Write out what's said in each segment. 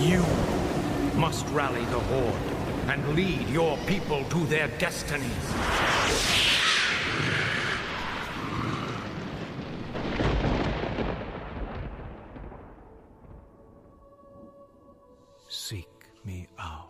You must rally the Horde and lead your people to their destinies. Seek me out.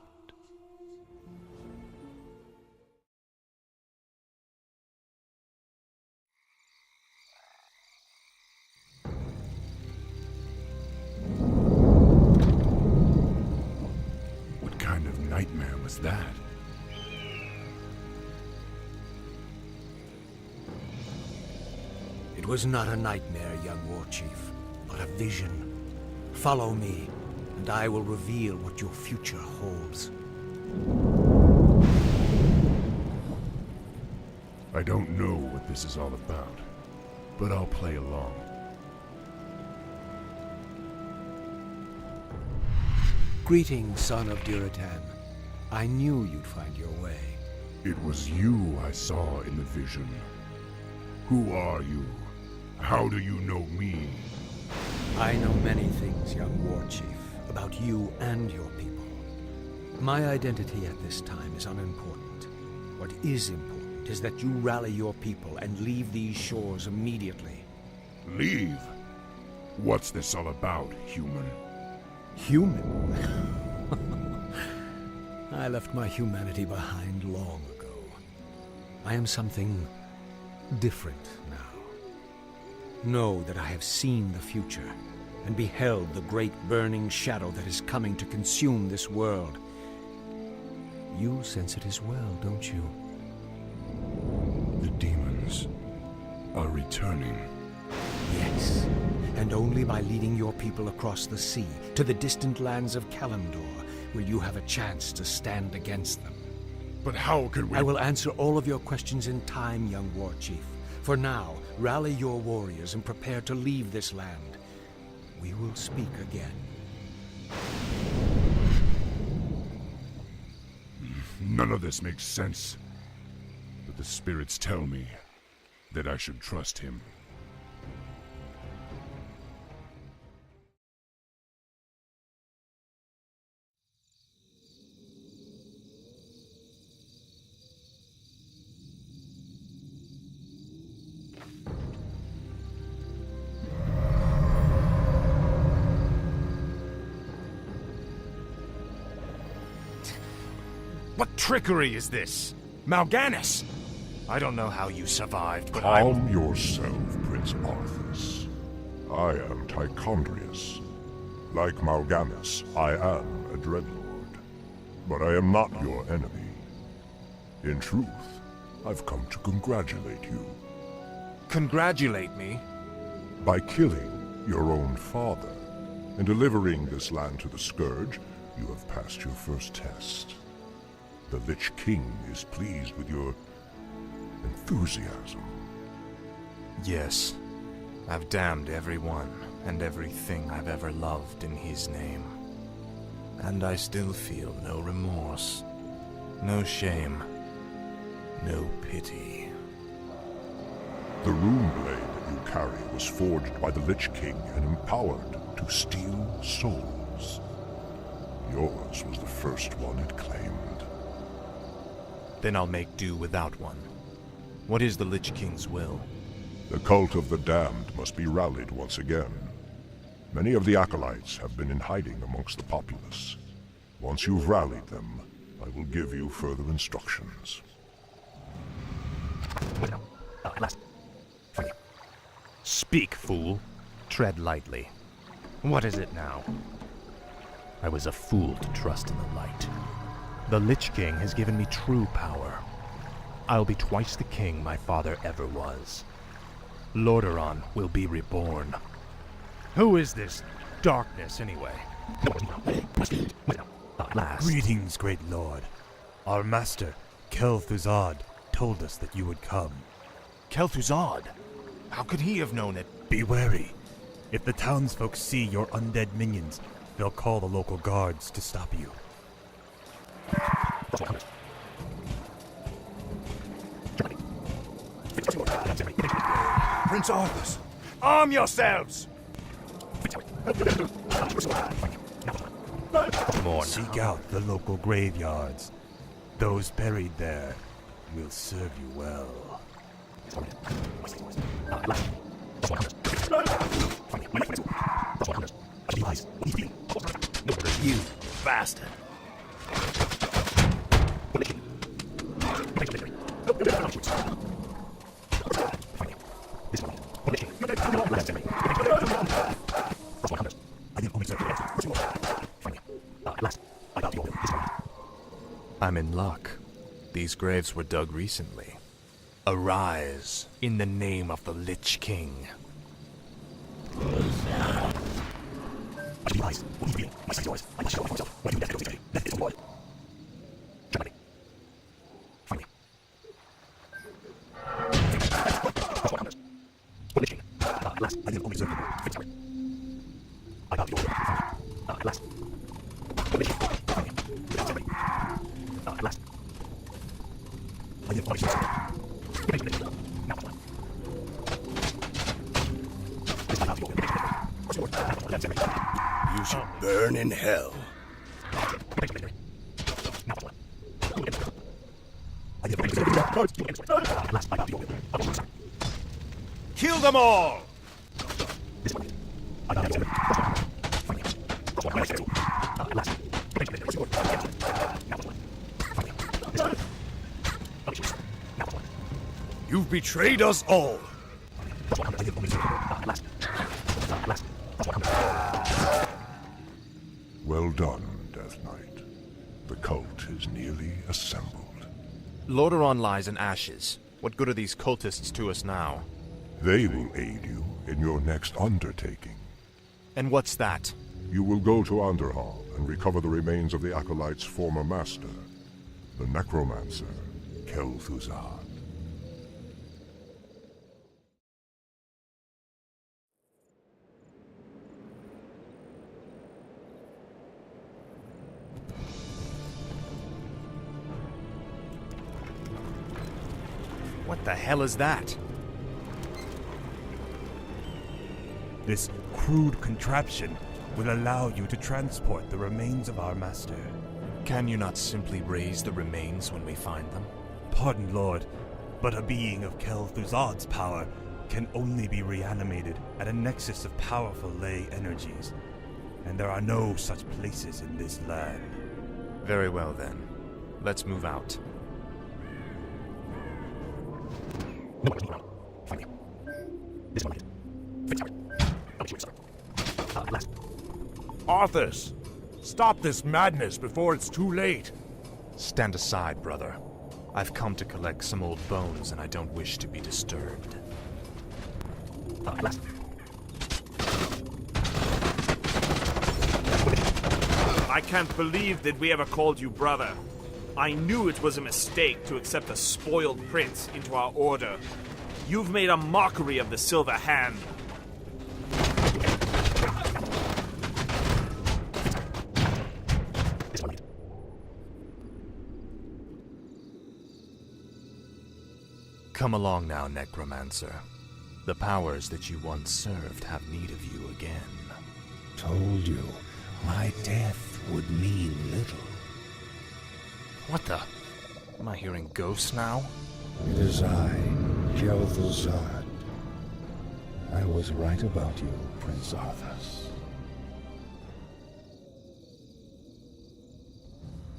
What kind of nightmare was that? It was not a nightmare, young war chief, but a vision. Follow me, and I will reveal what your future holds. I don't know what this is all about, but I'll play along. Greetings, son of Duratan. I knew you'd find your way. It was you I saw in the vision. Who are you? How do you know me? I know many things, young war chief, about you and your people. My identity at this time is unimportant. What is important is that you rally your people and leave these shores immediately. Leave? What's this all about, human? Human? I left my humanity behind long ago. I am something different now. Know that I have seen the future and beheld the great burning shadow that is coming to consume this world. You sense it as well, don't you? The demons are returning. Yes, and only by leading your people across the sea to the distant lands of Kalimdor will you have a chance to stand against them. But how can we— I will answer all of your questions in time, young war chief. For now, rally your warriors and prepare to leave this land. We will speak again. None of this makes sense. But the spirits tell me that I should trust him. What trickery is this? Mal'Ganis! I don't know how you survived, but Calm yourself, Prince Arthas. I am Tichondrius. Like Mal'Ganis, I am a Dreadlord. But I am not your enemy. In truth, I've come to congratulate you. Congratulate me? By killing your own father and delivering this land to the Scourge, you have passed your first test. The Lich King is pleased with your enthusiasm. Yes. I've damned everyone and everything I've ever loved in his name. And I still feel no remorse, no shame, no pity. The rune blade that you carry was forged by the Lich King and empowered to steal souls. Yours was the first one it claimed. Then I'll make do without one. What is the Lich King's will? The cult of the damned must be rallied once again. Many of the acolytes have been in hiding amongst the populace. Once you've rallied them, I will give you further instructions. Speak, fool. Tread lightly. What is it now? I was a fool to trust in the light. The Lich King has given me true power. I'll be twice the king my father ever was. Lordaeron will be reborn. Who is this darkness, anyway? Greetings, great lord. Our master, Kel'Thuzad, told us that you would come. Kel'Thuzad? How could he have known it? Be wary. If the townsfolk see your undead minions, they'll call the local guards to stop you. Prince Arthas, arm yourselves! More Seek now. out the local graveyards. Those buried there will serve you well. You bastard. I'm in luck. These graves were dug recently. Arise in the name of the Lich King. You should burn in hell. Kill them all! You've betrayed us all! Well done, Death Knight. The cult is nearly assembled. Lordaeron lies in ashes. What good are these cultists to us now? They will aid you in your next undertaking. And what's that? You will go to Underhall and recover the remains of the Acolyte's former master, the Necromancer, Kel'Thuzad. What the hell is that? This crude contraption will allow you to transport the remains of our master. Can you not simply raise the remains when we find them? Pardon, Lord, but a being of Kel'Thuzad's power can only be reanimated at a nexus of powerful ley energies, and there are no such places in this land. Very well then. Let's move out. Arthas, stop this madness before it's too late. Stand aside, brother. I've come to collect some old bones and I don't wish to be disturbed. I can't believe that we ever called you brother. I knew it was a mistake to accept a spoiled prince into our order. You've made a mockery of the Silver Hand. Come along now, Necromancer. The powers that you once served have need of you again. Told you, my death would mean little. What the? Am I hearing ghosts now? It is I, Kel'Thuzad. I was right about you, Prince Arthas.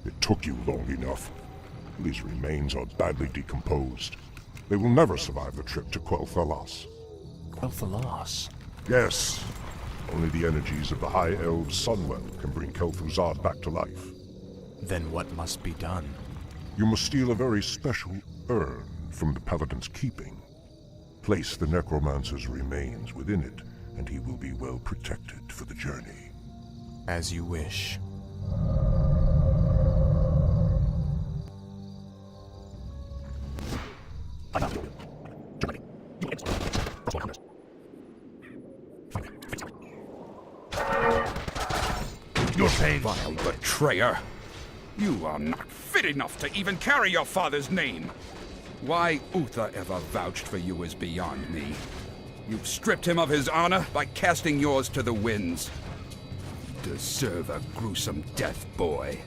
It took you long enough. These remains are badly decomposed. They will never survive the trip to Quel'Thalas. Quel'Thalas? Yes. Only the energies of the High Elves' Sunwell can bring Kel'Thuzad back to life. Then what must be done? You must steal a very special urn from the Paladin's keeping. Place the Necromancer's remains within it, and he will be well protected for the journey. As you wish. Your pain, vile betrayer! You are not fit enough to even carry your father's name. Why Uther ever vouched for you is beyond me. You've stripped him of his honor by casting yours to the winds. deserve a gruesome death, boy.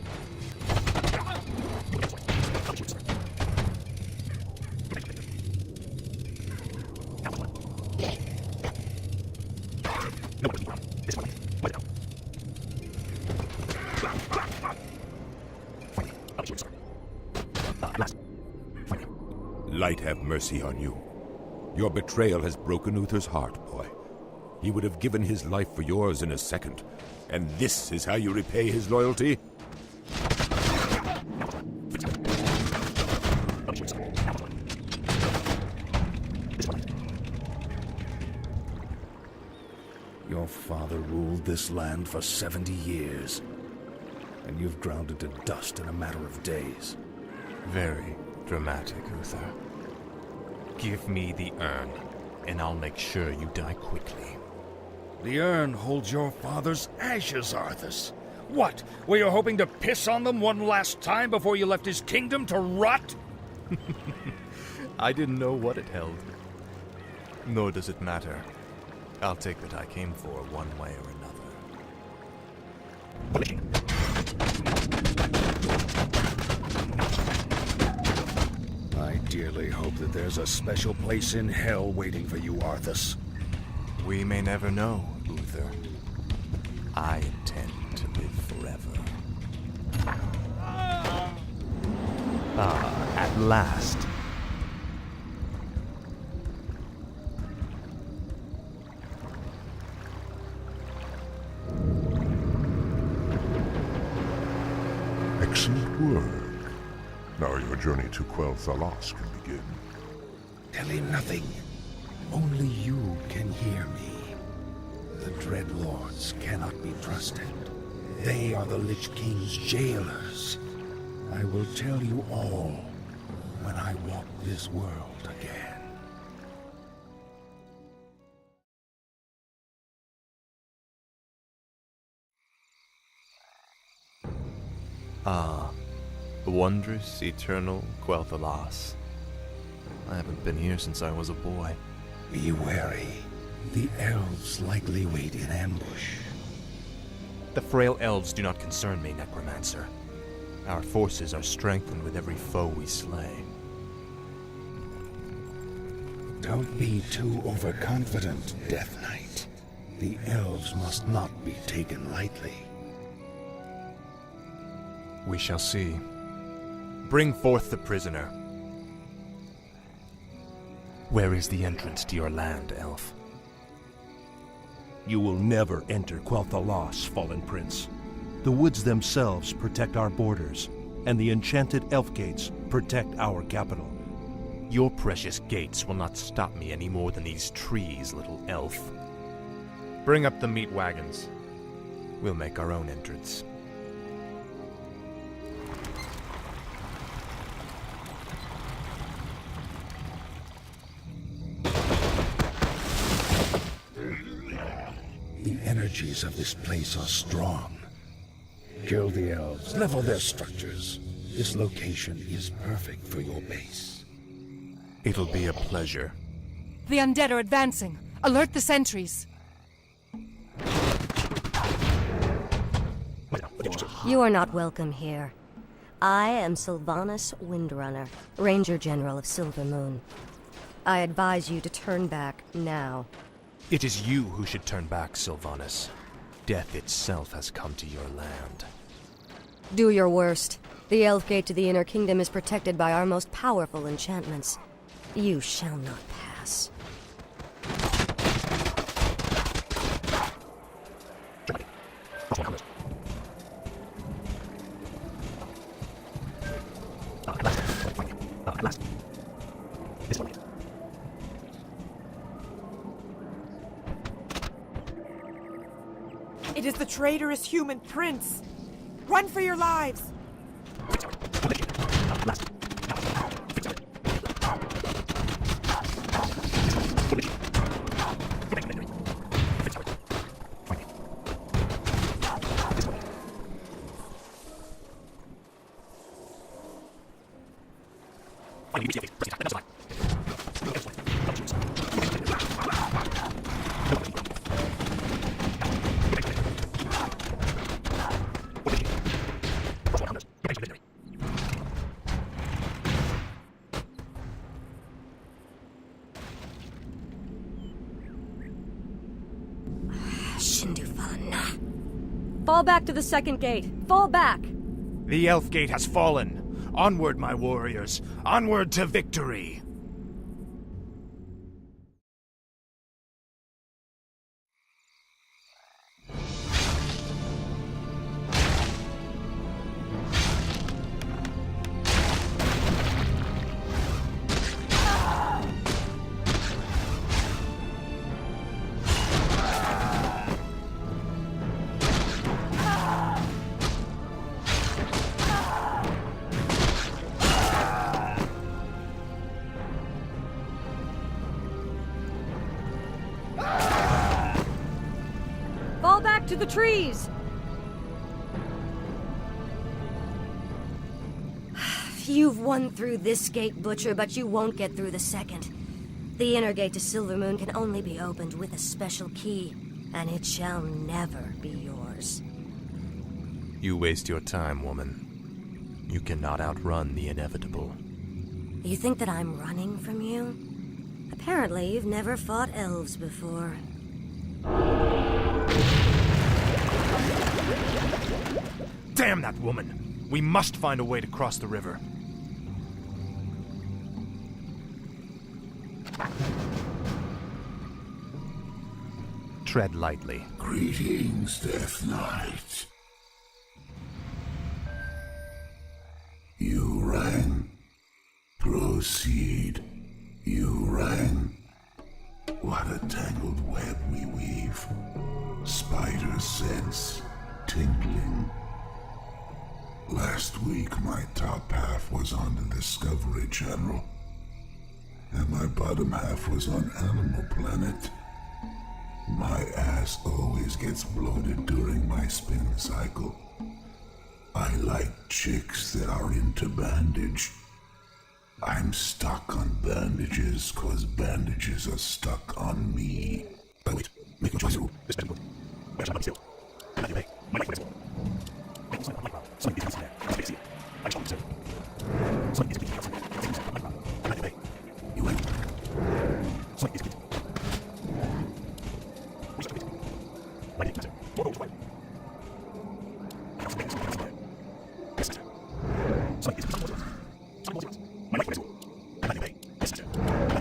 Light have mercy on you. Your betrayal has broken Uther's heart, boy. He would have given his life for yours in a second. And this is how you repay his loyalty? Your father ruled this land for 70 years, and you've ground it to dust in a matter of days. Very dramatic, Uther. Give me the urn, and I'll make sure you die quickly. The urn holds your father's ashes, Arthas. What? Were you hoping to piss on them one last time before you left his kingdom to rot? I didn't know what it held. Nor does it matter. I'll take what I came for one way or another. I dearly hope that there's a special place in hell waiting for you, Arthas. We may never know, Uther. I intend to live forever. Ah, at last. Excellent work. Now your journey to Quel'Thalas can begin. Tell him nothing. Only you can hear me. The Dread Lords cannot be trusted. They are the Lich King's jailers. I will tell you all when I walk this world again. Ah, wondrous, eternal Quel'Thalas. I haven't been here since I was a boy. Be wary. The elves likely wait in ambush. The frail elves do not concern me, Necromancer. Our forces are strengthened with every foe we slay. Don't be too overconfident, Death Knight. The elves must not be taken lightly. We shall see. Bring forth the prisoner. Where is the entrance to your land, elf? You will never enter Quel'Thalas, Fallen Prince. The woods themselves protect our borders, and the enchanted elf gates protect our capital. Your precious gates will not stop me any more than these trees, little elf. Bring up the meat wagons. We'll make our own entrance. The energies of this place are strong. Kill the elves, level their structures. This location is perfect for your base. It'll be a pleasure. The undead are advancing. Alert the sentries. You are not welcome here. I am Sylvanas Windrunner, Ranger General of Silver Moon. I advise you to turn back now. It is you who should turn back, Sylvanas. Death itself has come to your land. Do your worst. The Elf Gate to the Inner Kingdom is protected by our most powerful enchantments. You shall not pass. It is the traitorous human prince! Run for your lives! Fall back to the second gate. Fall back! The Elf Gate has fallen. Onward, my warriors. Onward to victory. Fall back to the trees! You've won through this gate, Butcher, but you won't get through the second. The inner gate to Silvermoon can only be opened with a special key, and it shall never be yours. You waste your time, woman. You cannot outrun the inevitable. You think that I'm running from you? Apparently, you've never fought elves before. Damn that woman! We must find a way to cross the river. Tread lightly. Greetings, Death Knight. You rang. Proceed. You rang. What a tangled web we weave. Spider sense, tingling. Last week, my top half was on the Discovery Channel, and my bottom half was on Animal Planet. My ass always gets bloated during my spin cycle. I like chicks that are into bandage. I'm stuck on bandages cause bandages are stuck on me. But wait, make a choice. This better. Where's my still? Not your pay. My life is make some like something is there. I see it. I shall observe. Something is being not your pay. You wait. Something is good. Like it, sir. What goes away? I have something there. Yes, sir. Something is good. Something is my life is good. Not your pay. Yes, sir.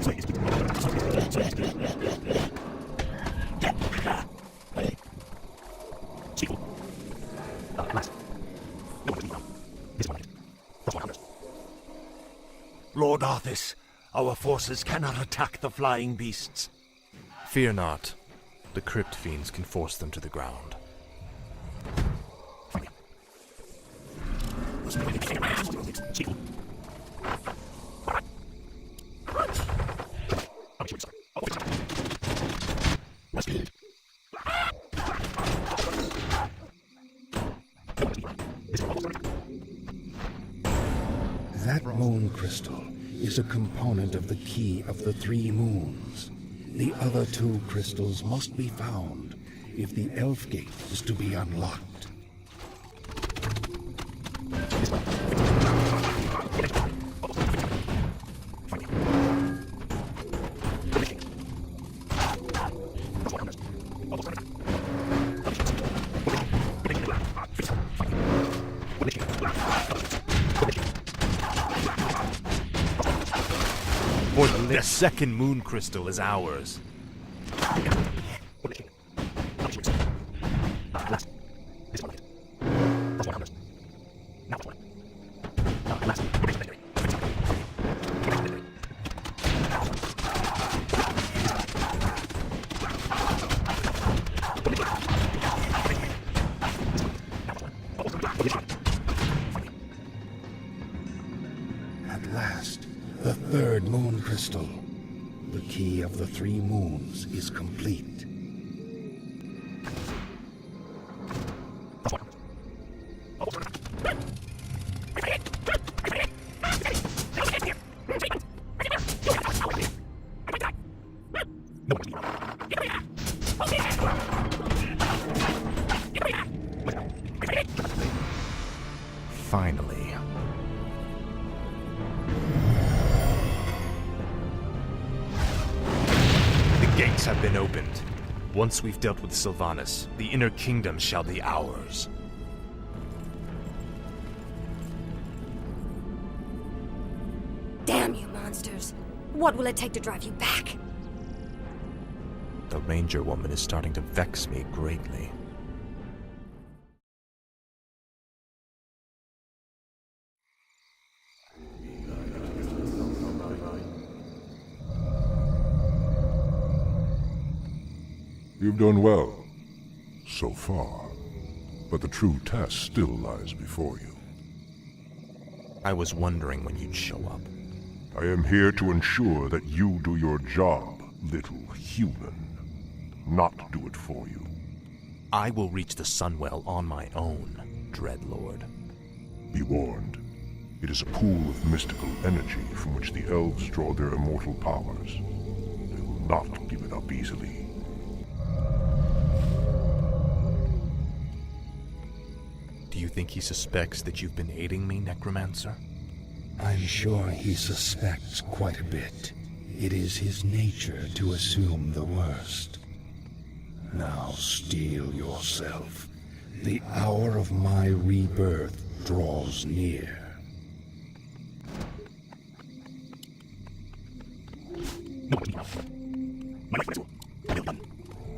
Something is good. Something is good. Lord Arthas, our forces cannot attack the flying beasts. Fear not. The crypt fiends can force them to the ground. That moon crystal is a component of the key of the three moons. The other two crystals must be found if the Elf Gate is to be unlocked. For the second moon crystal is ours. At last, the third moon crystal. The key of the three moons is complete. Finally. The gates have been opened. Once we've dealt with Sylvanas, the Inner Kingdom shall be ours. Damn you monsters! What will it take to drive you back? The Ranger woman is starting to vex me greatly. You've done well, so far, but the true test still lies before you. I was wondering when you'd show up. I am here to ensure that you do your job, little human. Not do it for you. I will reach the Sunwell on my own, Dreadlord. Be warned. It is a pool of mystical energy from which the elves draw their immortal powers. They will not give it up easily. Do you think he suspects that you've been aiding me, Necromancer? I'm sure he suspects quite a bit. It is his nature to assume the worst. Now steel yourself. The hour of my rebirth draws near.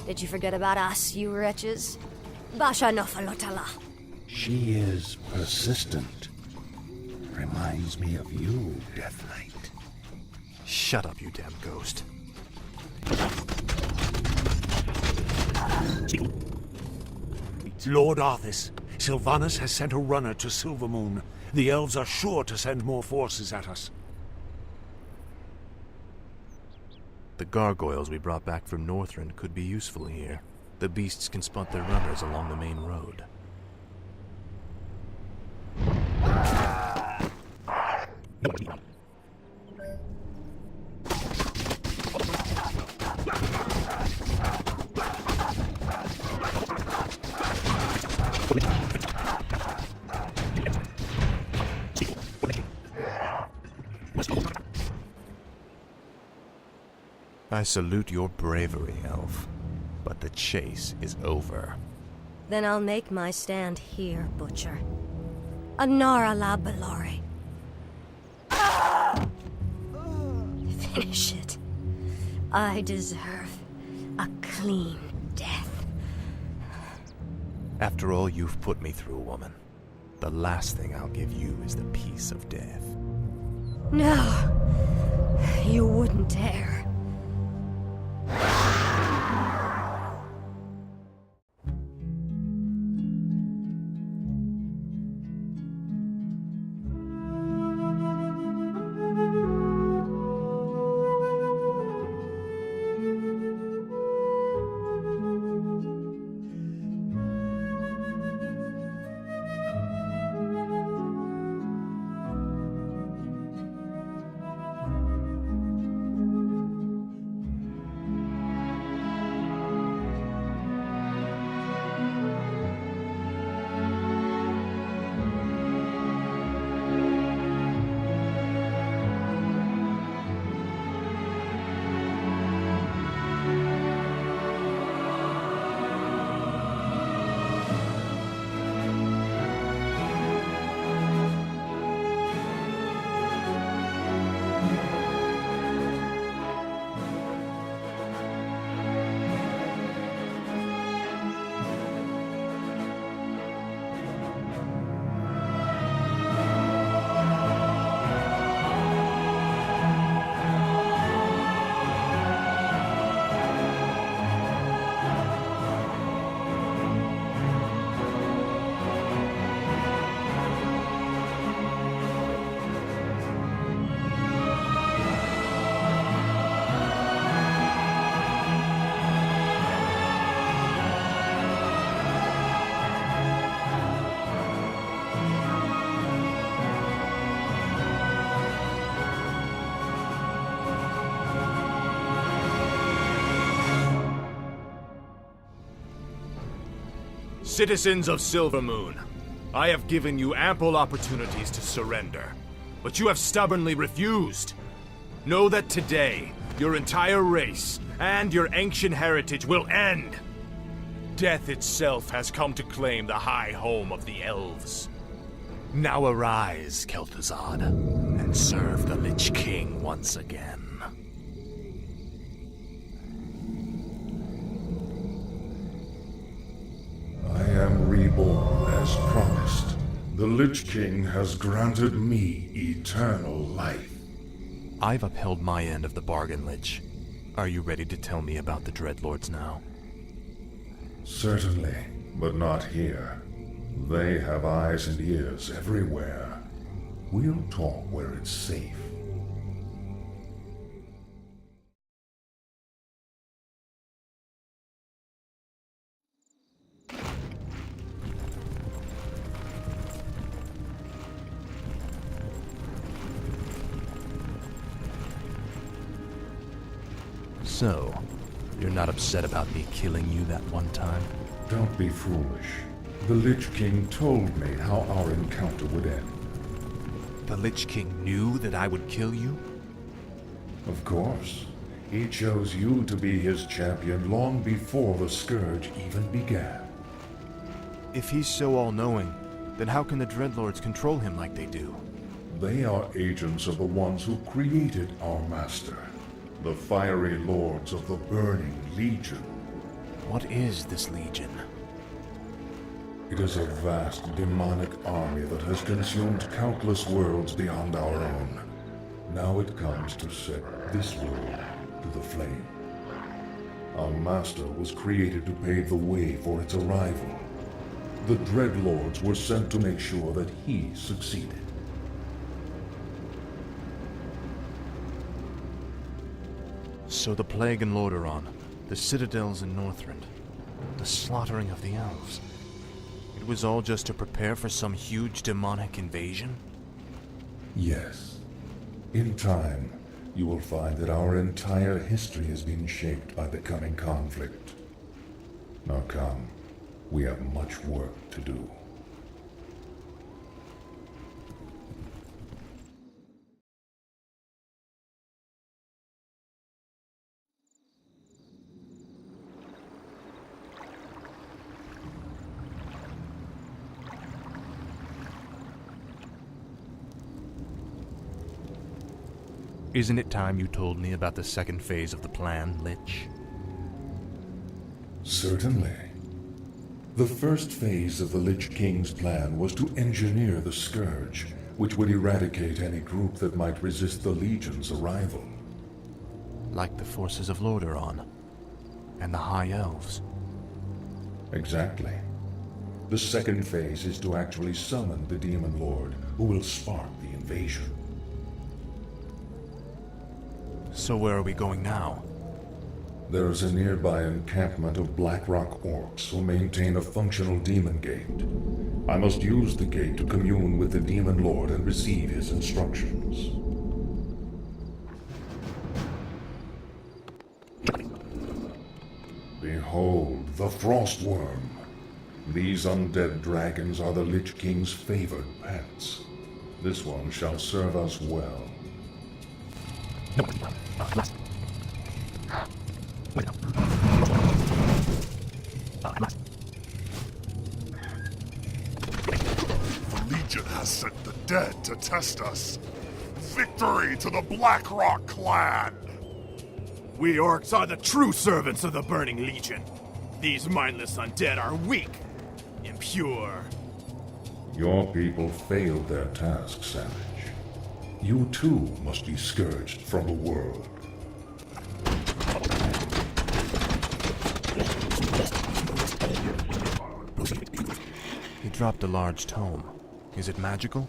Did you forget about us, you wretches? Basha Nofalotala. She is persistent. Reminds me of you, Deathlight. Shut up, you damn ghost. Lord Arthas, Sylvanas has sent a runner to Silvermoon. The elves are sure to send more forces at us. The gargoyles we brought back from Northrend could be useful here. The beasts can spot their runners along the main road. I salute your bravery, Elf, but the chase is over. Then I'll make my stand here, Butcher. Anara la Belore. Finish it. I deserve a clean death. After all you've put me through, woman, the last thing I'll give you is the peace of death. No, you wouldn't dare. Citizens of Silvermoon, I have given you ample opportunities to surrender, but you have stubbornly refused. Know that today, your entire race, and your ancient heritage will end. Death itself has come to claim the high home of the elves. Now arise, Kel'Thuzad, and serve the Lich King once again. I am reborn as promised. The Lich King has granted me eternal life. I've upheld my end of the bargain, Lich. Are you ready to tell me about the Dreadlords now? Certainly, but not here. They have eyes and ears everywhere. We'll talk where it's safe. So, you're not upset about me killing you that one time? Don't be foolish. The Lich King told me how our encounter would end. The Lich King knew that I would kill you? Of course. He chose you to be his champion long before the Scourge even began. If he's so all-knowing, then how can the Dreadlords control him like they do? They are agents of the ones who created our master, the fiery lords of the Burning Legion. What is this Legion? It is a vast demonic army that has consumed countless worlds beyond our own. Now it comes to set this world to the flame. Our master was created to pave the way for its arrival. The Dreadlords were sent to make sure that he succeeded. So the Plague in Lordaeron, the citadels in Northrend, the slaughtering of the elves. It was all just to prepare for some huge demonic invasion? Yes. In time, you will find that our entire history has been shaped by the coming conflict. Now come, we have much work to do. Isn't it time you told me about the second phase of the plan, Lich? Certainly. The first phase of the Lich King's plan was to engineer the Scourge, which would eradicate any group that might resist the Legion's arrival. Like the forces of Lordaeron and the High Elves. Exactly. The second phase is to actually summon the Demon Lord, who will spark the invasion. So where are we going now? There is a nearby encampment of Blackrock orcs who maintain a functional demon gate. I must use the gate to commune with the Demon Lord and receive his instructions. Behold, the Frostworm. These undead dragons are the Lich King's favored pets. This one shall serve us well. The Legion has sent the dead to test us. Victory to the Blackrock clan! We orcs are the true servants of the Burning Legion. These mindless undead are weak, impure. Your people failed their task, Savage. You too must be scourged from the world. He dropped a large tome. Is it magical?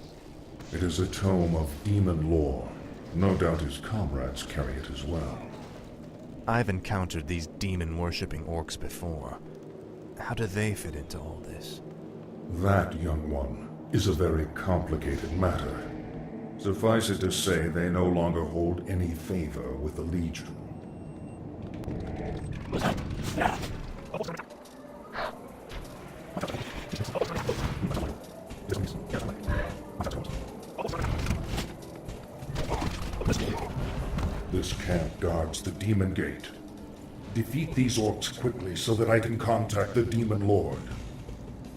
It is a tome of demon lore. No doubt his comrades carry it as well. I've encountered these demon-worshipping orcs before. How do they fit into all this? That, young one, is a very complicated matter. Suffice it to say, they no longer hold any favor with the Legion. This camp guards the Demon Gate. Defeat these orcs quickly so that I can contact the Demon Lord.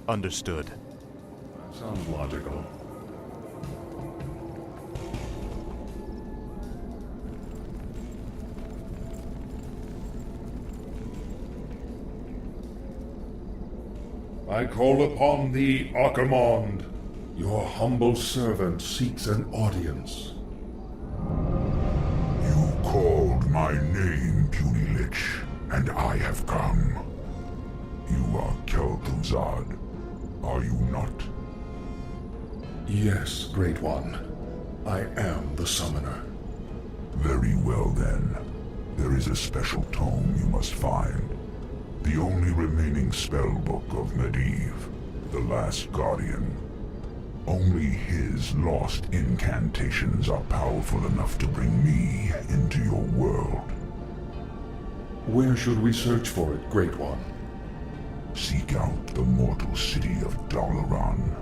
Understood. That sounds logical. I call upon thee, Archimonde. Your humble servant seeks an audience. You called my name, puny lich, and I have come. You are Kel'Thuzad, are you not? Yes, Great One. I am the summoner. Very well then. There is a special tome you must find. The only remaining spellbook of Medivh, the Last Guardian. Only his lost incantations are powerful enough to bring me into your world. Where should we search for it, Great One? Seek out the mortal city of Dalaran.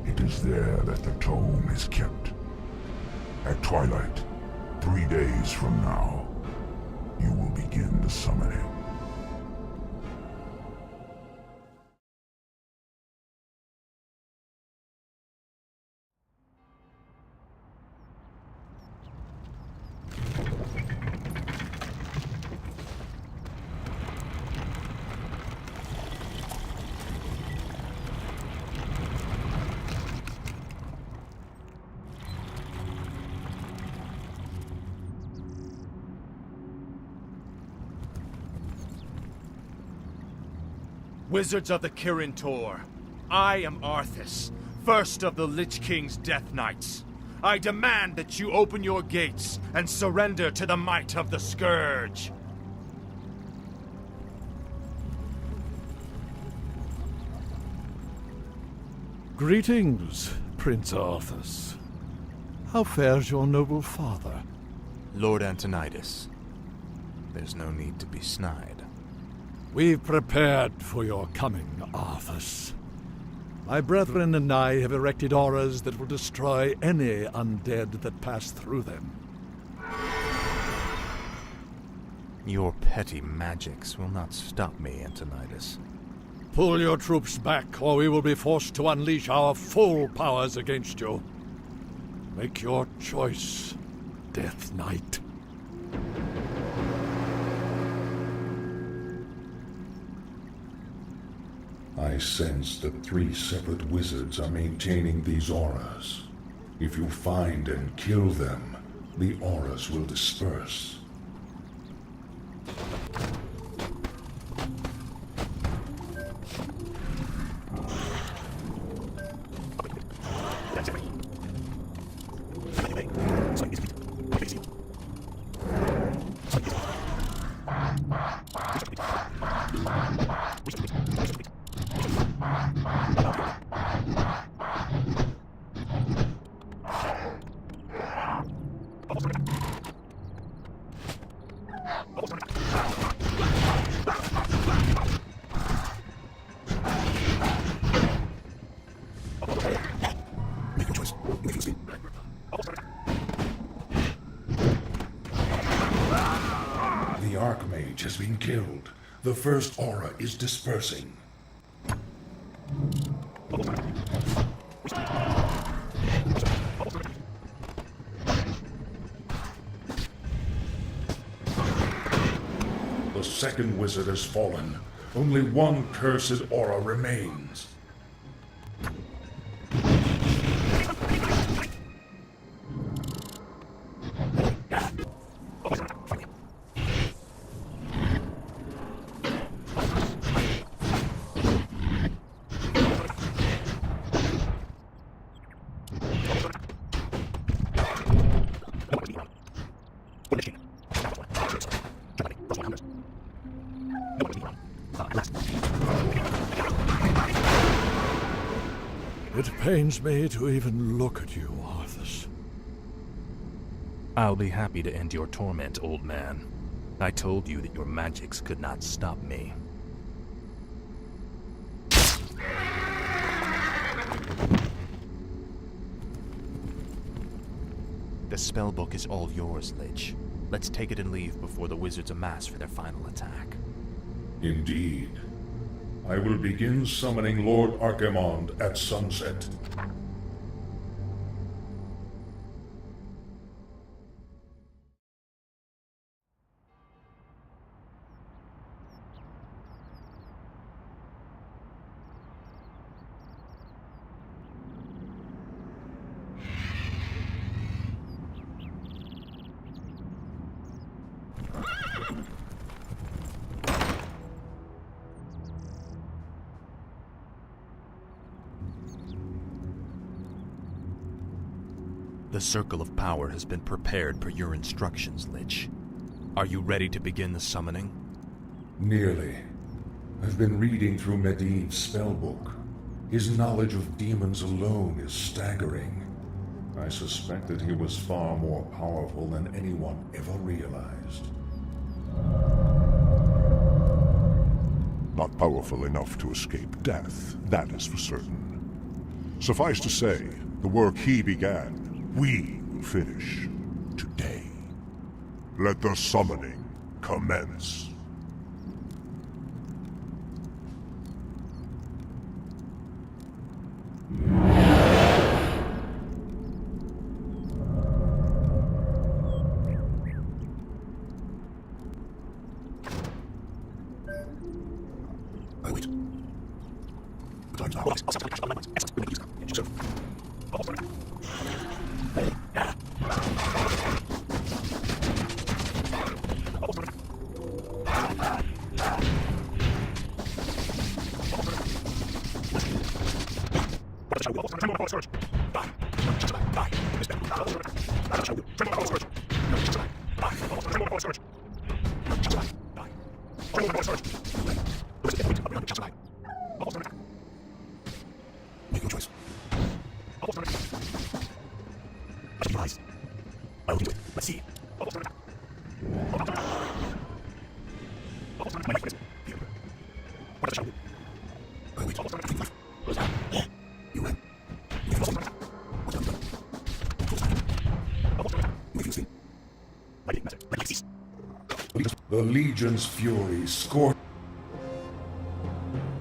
It is there that the tome is kept. At twilight, 3 days from now, you will begin the summoning. Wizards of the Kirin Tor, I am Arthas, first of the Lich King's Death Knights. I demand that you open your gates and surrender to the might of the Scourge. Greetings, Prince Arthas. How fares your noble father? Lord Antonidas. There's no need to be snide. We've prepared for your coming, Arthas. My brethren and I have erected auras that will destroy any undead that pass through them. Your petty magics will not stop me, Antonidas. Pull your troops back, or we will be forced to unleash our full powers against you. Make your choice, Death Knight. I sense that 3 separate wizards are maintaining these auras. If you find and kill them, the auras will disperse. The Archmage has been killed. The first aura is dispersing. The second wizard has fallen. Only one cursed aura remains. It pains me to even look at you, Arthas. I'll be happy to end your torment, old man. I told you that your magics could not stop me. The spellbook is all yours, Lich. Let's take it and leave before the wizards amass for their final attack. Indeed. I will begin summoning Lord Archimond at sunset. The Circle of Power has been prepared per your instructions, Lich. Are you ready to begin the summoning? Nearly. I've been reading through Medivh's spellbook. His knowledge of demons alone is staggering. I suspect that he was far more powerful than anyone ever realized. Not powerful enough to escape death, that is for certain. Suffice to say, the work he began, we will finish today. Let the summoning commence. I wait. The time's now. Make no choice. I will do it. Let's see. I wait. You ran. The Legion's fury scorched.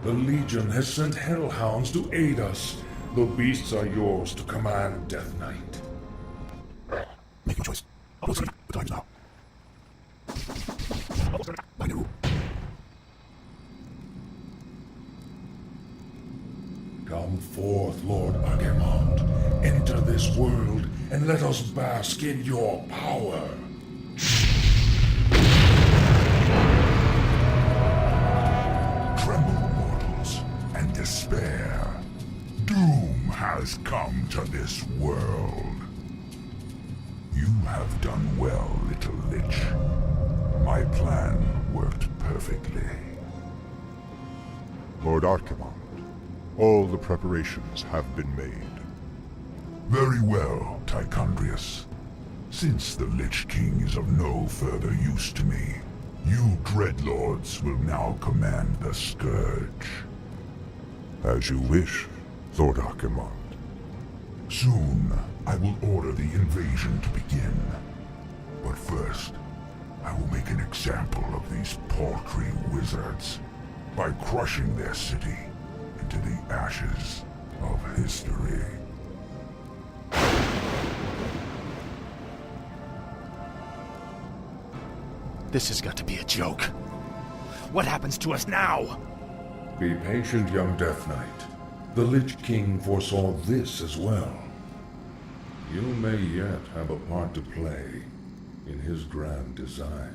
The Legion has sent hellhounds to aid us. The beasts are yours to command, Death Knight. Make your choice. We'll see. The time's now. By the rule. Come forth, Lord Archimond. Enter this world and let us bask in your power. Tremble, mortals, and despair. Doom has come to this world. You have done well, little Lich. My plan worked perfectly. Lord Archimond, all the preparations have been made. Very well, Tichondrius. Since the Lich King is of no further use to me, you Dreadlords will now command the Scourge. As you wish, Lord Archimond. Soon, I will order the invasion to begin. But first, I will make an example of these paltry wizards by crushing their city into the ashes of history. This has got to be a joke. What happens to us now? Be patient, young Death Knight. The Lich King foresaw this as well. You may yet have a part to play in his grand design.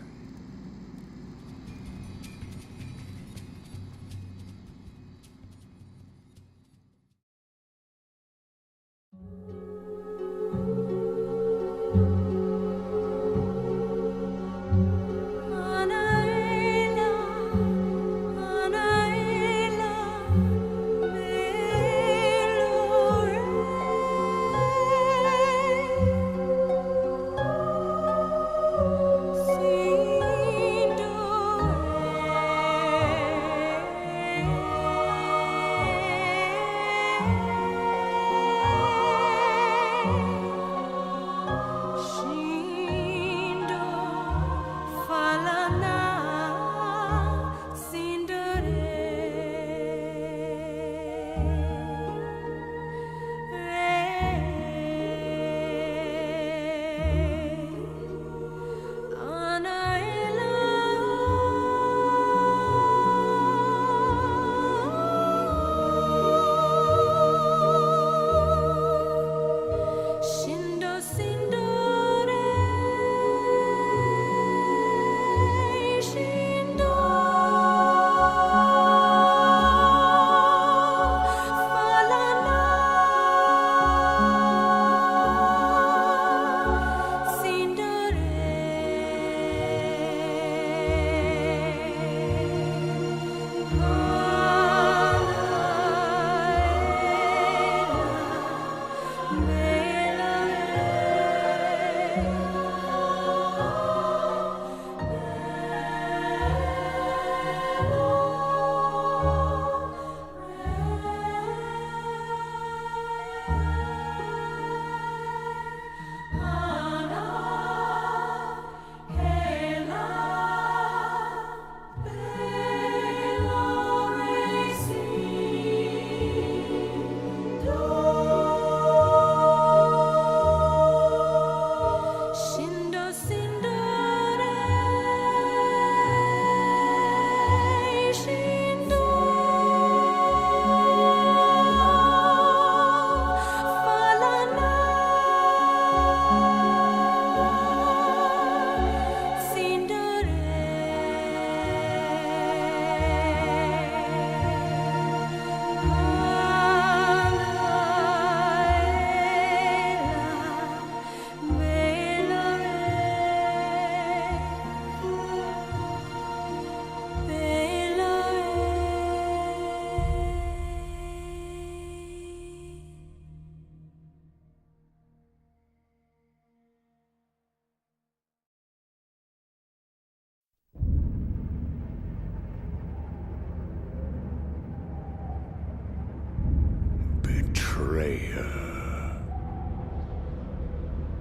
See betrayer.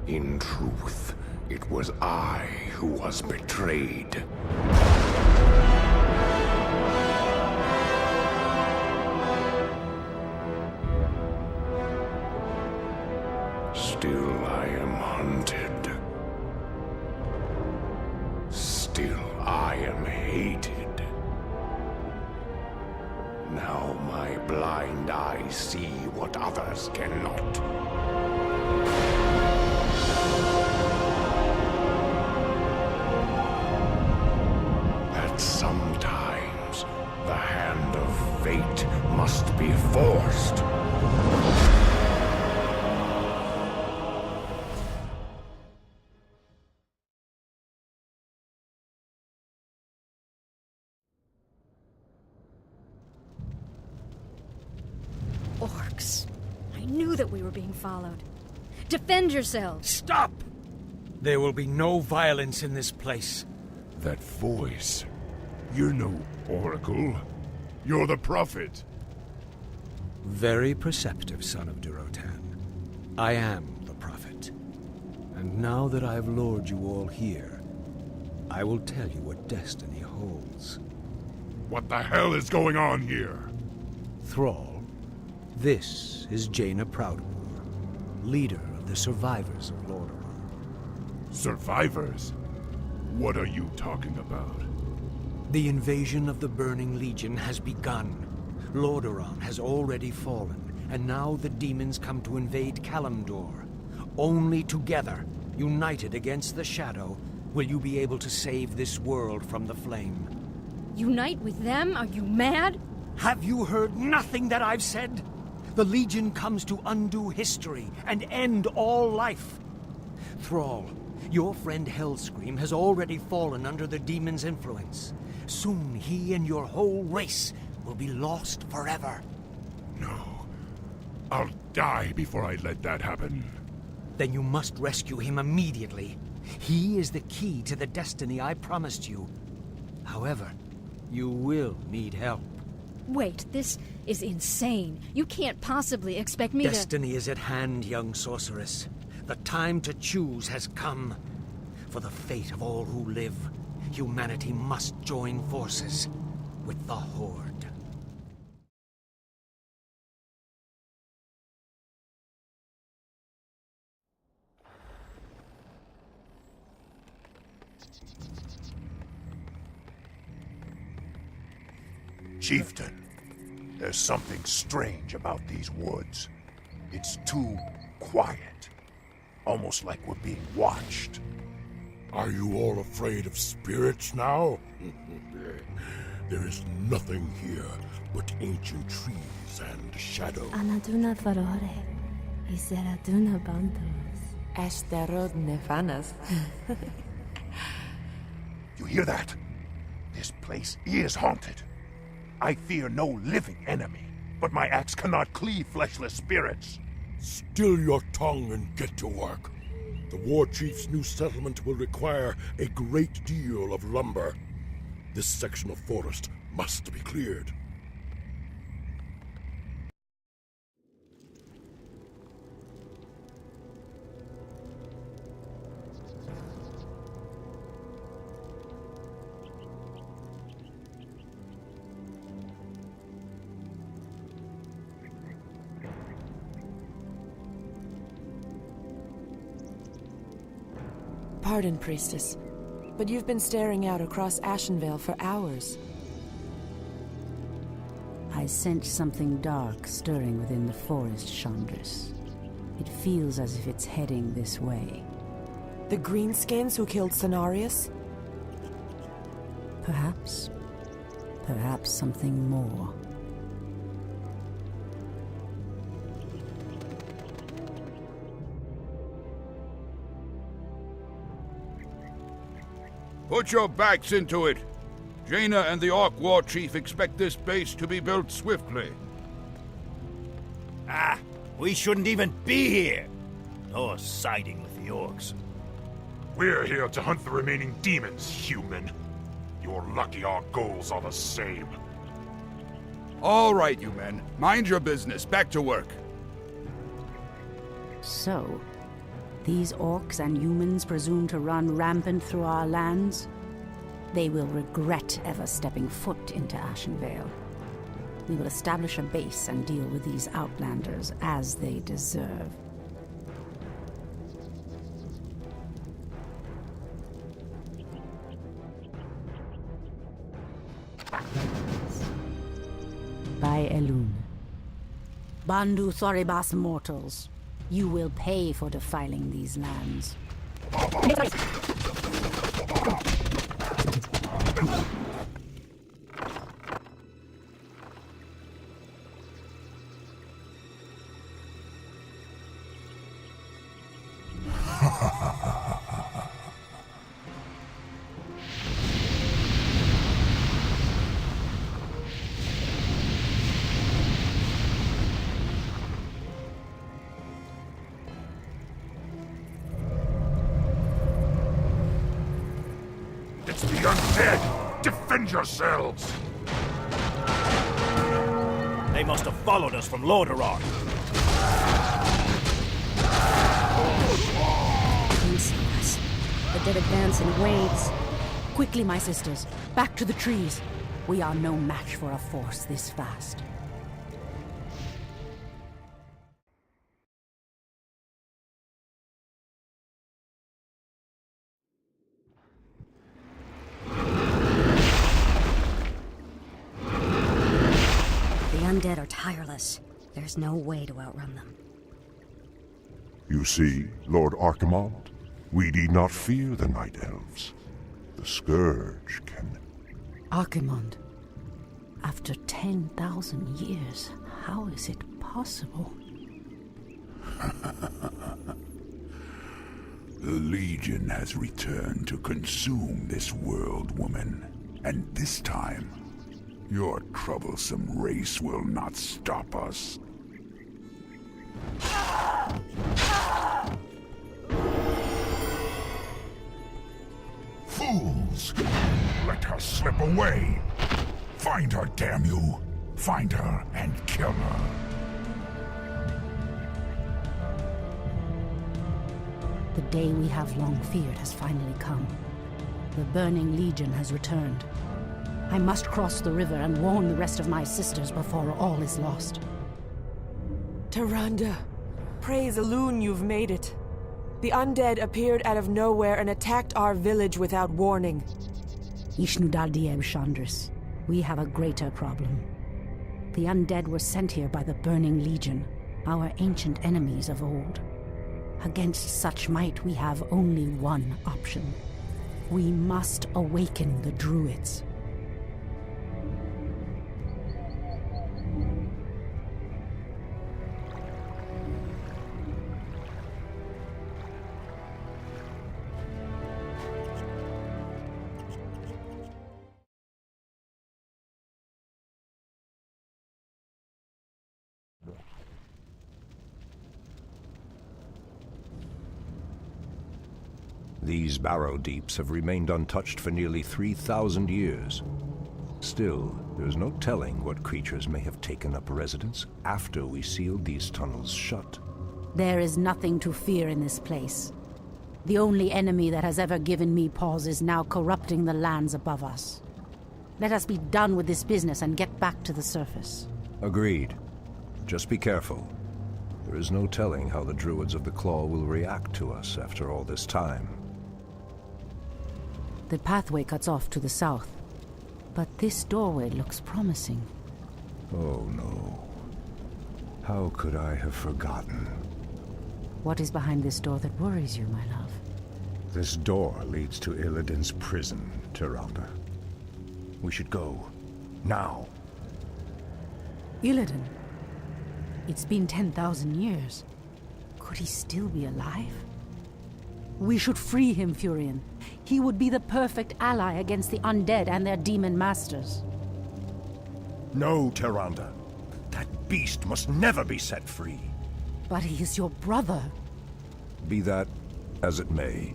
In truth, it was I who was betrayed. Still I am hunted. Still I am hated. Now my blind eyes see what others cannot. That sometimes the hand of fate must be forced. Orcs. I knew that we were being followed. Defend yourselves! Stop! There will be no violence in this place. That voice. You're no oracle. You're the prophet. Very perceptive, son of Durotan. I am the prophet. And now that I've lured you all here, I will tell you what destiny holds. What the hell is going on here? Thrall, this is Jaina Proudmoore, leader of the survivors of Lordaeron. Survivors? What are you talking about? The invasion of the Burning Legion has begun. Lordaeron has already fallen, and now the demons come to invade Kalimdor. Only together, united against the Shadow, will you be able to save this world from the flame. Unite with them? Are you mad? Have you heard nothing that I've said? The Legion comes to undo history and end all life. Thrall, your friend Hellscream has already fallen under the demon's influence. Soon he and your whole race will be lost forever. No. I'll die before I let that happen. Then you must rescue him immediately. He is the key to the destiny I promised you. However, you will need help. Wait, this is insane. You can't possibly expect me Destiny is at hand, young sorceress. The time to choose has come. For the fate of all who live, humanity must join forces with the Horde. Chieftain, there's something strange about these woods. It's too quiet. Almost like we're being watched. Are you all afraid of spirits now? There is nothing here but ancient trees and shadow. Anaduna farore, iseraduna bantos, esterod nefanas. You hear that? This place is haunted. I fear no living enemy, but my axe cannot cleave fleshless spirits. Still your tongue and get to work. The War Chief's new settlement will require a great deal of lumber. This section of forest must be cleared. Pardon, Priestess, but you've been staring out across Ashenvale for hours. I sense something dark stirring within the forest, Chandris. It feels as if it's heading this way. The greenskins who killed Cenarius? Perhaps. Perhaps something more. Put your backs into it. Jaina and the Orc War Chief expect this base to be built swiftly. Ah, we shouldn't even be here. Or siding with the Orcs. We're here to hunt the remaining demons, human. You're lucky our goals are the same. All right, you men. Mind your business. Back to work. So, these orcs and humans presume to run rampant through our lands? They will regret ever stepping foot into Ashenvale. We will establish a base and deal with these outlanders as they deserve. By Elune. Bandu Thoribas mortals, you will pay for defiling these lands. It's the undead! Defend yourselves! They must have followed us from Lordaeron. Please save us. The dead advance in waves. Quickly, my sisters. Back to the trees. We are no match for a force this fast. The undead are tireless. There's no way to outrun them. You see, Lord Archimonde, we need not fear the Night Elves. The Scourge can... Archimonde, after 10,000 years, how is it possible? The Legion has returned to consume this world, woman. And this time, your troublesome race will not stop us. Fools! Let her slip away! Find her, damn you! Find her and kill her! The day we have long feared has finally come. The Burning Legion has returned. I must cross the river and warn the rest of my sisters before all is lost. Tyrande, praise Elune you've made it. The undead appeared out of nowhere and attacked our village without warning. Ishnudaldieb Chandris, we have a greater problem. The undead were sent here by the Burning Legion, our ancient enemies of old. Against such might, we have only one option. We must awaken the Druids. These barrow deeps have remained untouched for nearly 3,000 years. Still, there's no telling what creatures may have taken up residence after we sealed these tunnels shut. There is nothing to fear in this place. The only enemy that has ever given me pause is now corrupting the lands above us. Let us be done with this business and get back to the surface. Agreed. Just be careful. There is no telling how the Druids of the Claw will react to us after all this time. The pathway cuts off to the south, but this doorway looks promising. Oh no. How could I have forgotten? What is behind this door that worries you, my love? This door leads to Illidan's prison, Tyrande. We should go. Now. Illidan? It's been 10,000 years. Could he still be alive? We should free him, Furion. He would be the perfect ally against the undead and their demon masters. No, Tyrande. That beast must never be set free. But he is your brother. Be that as it may,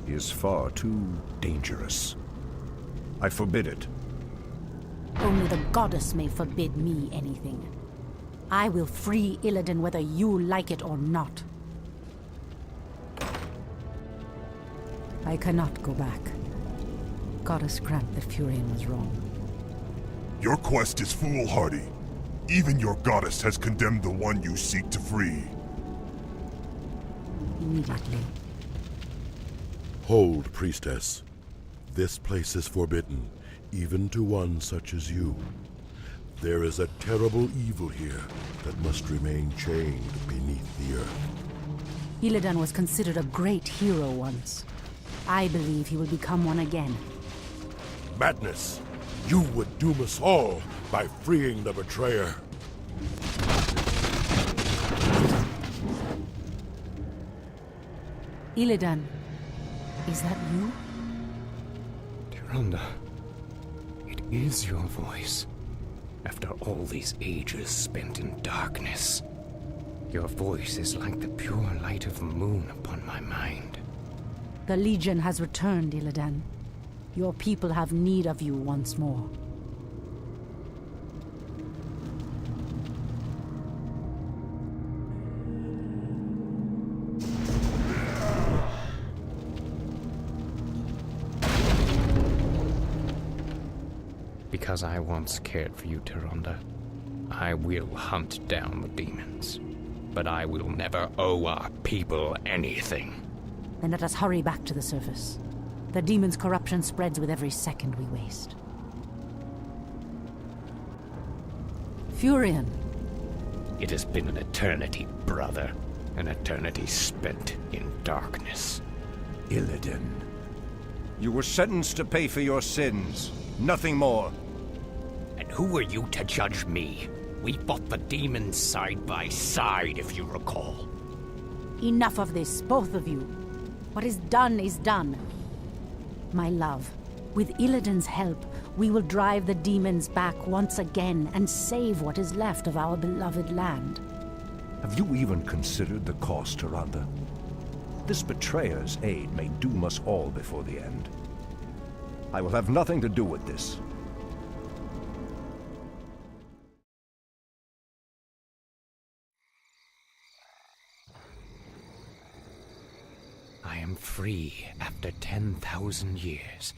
he is far too dangerous. I forbid it. Only the goddess may forbid me anything. I will free Illidan whether you like it or not. I cannot go back. Goddess grant that Furion was wrong. Your quest is foolhardy. Even your goddess has condemned the one you seek to free. Immediately. Hold, priestess. This place is forbidden, even to one such as you. There is a terrible evil here that must remain chained beneath the earth. Illidan was considered a great hero once. I believe he will become one again. Madness! You would doom us all by freeing the betrayer. Illidan, is that you? Tyrande, it is your voice. After all these ages spent in darkness, your voice is like the pure light of the moon upon my mind. The Legion has returned, Illidan. Your people have need of you once more. Because I once cared for you, Tyrande, I will hunt down the demons. But I will never owe our people anything. Then let us hurry back to the surface. The demon's corruption spreads with every second we waste. Furion. It has been an eternity, brother. An eternity spent in darkness. Illidan. You were sentenced to pay for your sins. Nothing more. And who are you to judge me? We fought the demons side by side, if you recall. Enough of this, both of you. What is done is done. My love, with Illidan's help, we will drive the demons back once again and save what is left of our beloved land. Have you even considered the cost, Tyrande? This betrayer's aid may doom us all before the end. I will have nothing to do with this. I am free after 10,000 years.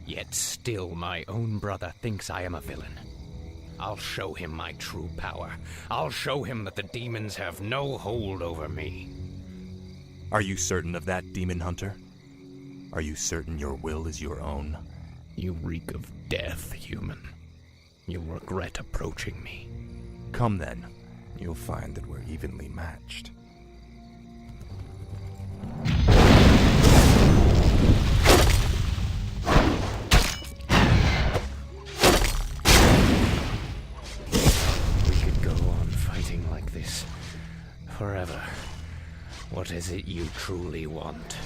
Yet still my own brother thinks I am a villain. I'll show him my true power. I'll show him that the demons have no hold over me. Are you certain of that, Demon Hunter? Are you certain your will is your own? You reek of death, human. You'll regret approaching me. Come then. You'll find that we're evenly matched. We could go on fighting like this forever. What is it you truly want?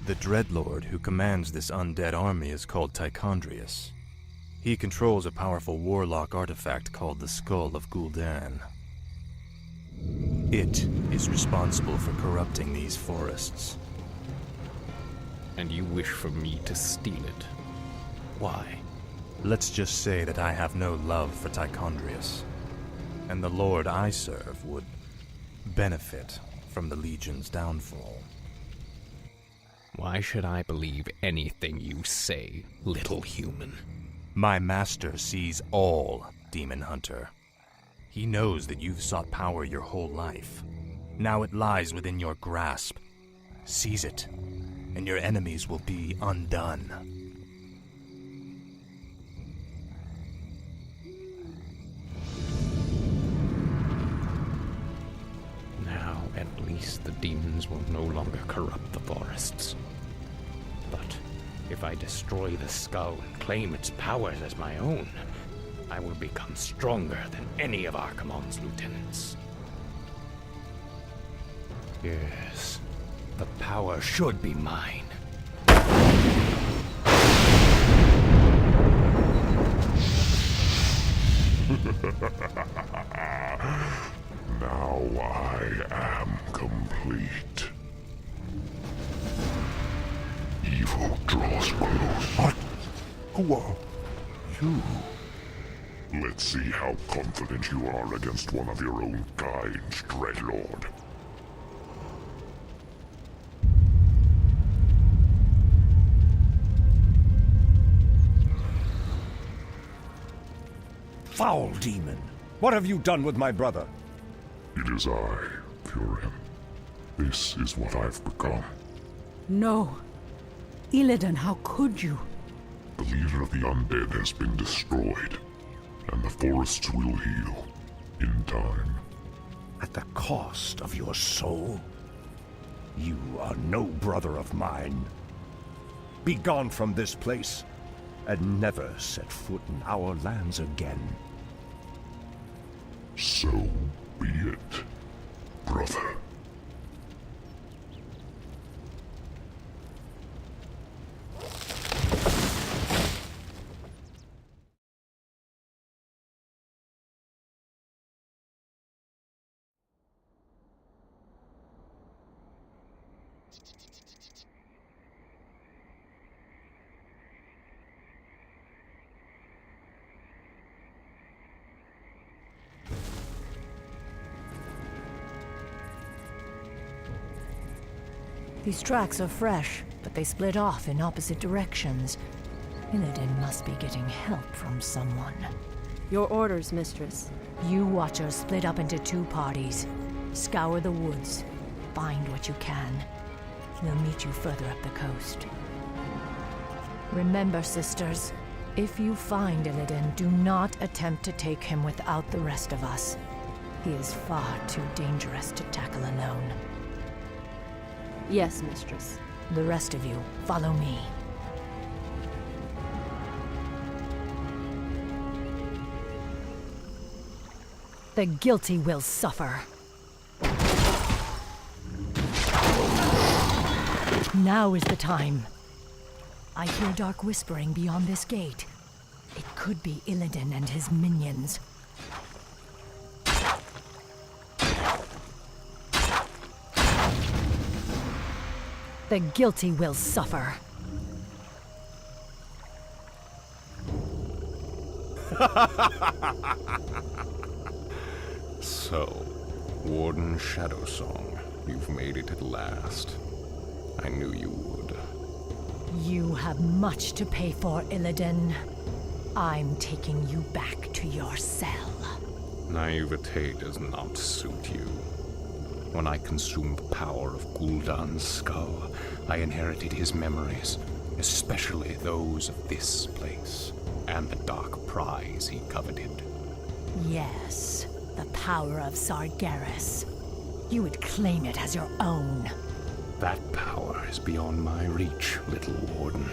The Dreadlord who commands this undead army is called Tichondrius. He controls a powerful warlock artifact called the Skull of Gul'dan. It is responsible for corrupting these forests. And you wish for me to steal it? Why? Let's just say that I have no love for Tichondrius, and the Lord I serve would benefit from the Legion's downfall. Why should I believe anything you say, little human? My master sees all, Demon Hunter. He knows that you've sought power your whole life. Now it lies within your grasp. Seize it, and your enemies will be undone. Now, at least the demons will no longer corrupt the forests. But if I destroy the skull and claim its powers as my own, I will become stronger than any of Archimonde's lieutenants. Yes, the power should be mine. Now I am complete. Evil draws close. What? Who are you? Let's see how confident you are against one of your own kind, Dreadlord. Foul demon! What have you done with my brother? It is I, Furin. This is what I've become. No. Illidan, how could you? The leader of the undead has been destroyed, and the forests will heal in time. At the cost of your soul? You are no brother of mine. Be gone from this place, and never set foot in our lands again. So be it, brother. These tracks are fresh, but they split off in opposite directions. Illidan must be getting help from someone. Your orders, mistress. You Watchers split up into two parties. Scour the woods. Find what you can. We'll meet you further up the coast. Remember, sisters, if you find Illidan, do not attempt to take him without the rest of us. He is far too dangerous to tackle alone. Yes, mistress. The rest of you, follow me. The guilty will suffer. Now is the time. I hear dark whispering beyond this gate. It could be Illidan and his minions. The guilty will suffer. So, Warden Shadowsong, you've made it at last. I knew you would. You have much to pay for, Illidan. I'm taking you back to your cell. Naivete does not suit you. When I consumed the power of Gul'dan's skull, I inherited his memories, especially those of this place, and the dark prize he coveted. Yes, the power of Sargeras. You would claim it as your own. That power is beyond my reach, little warden.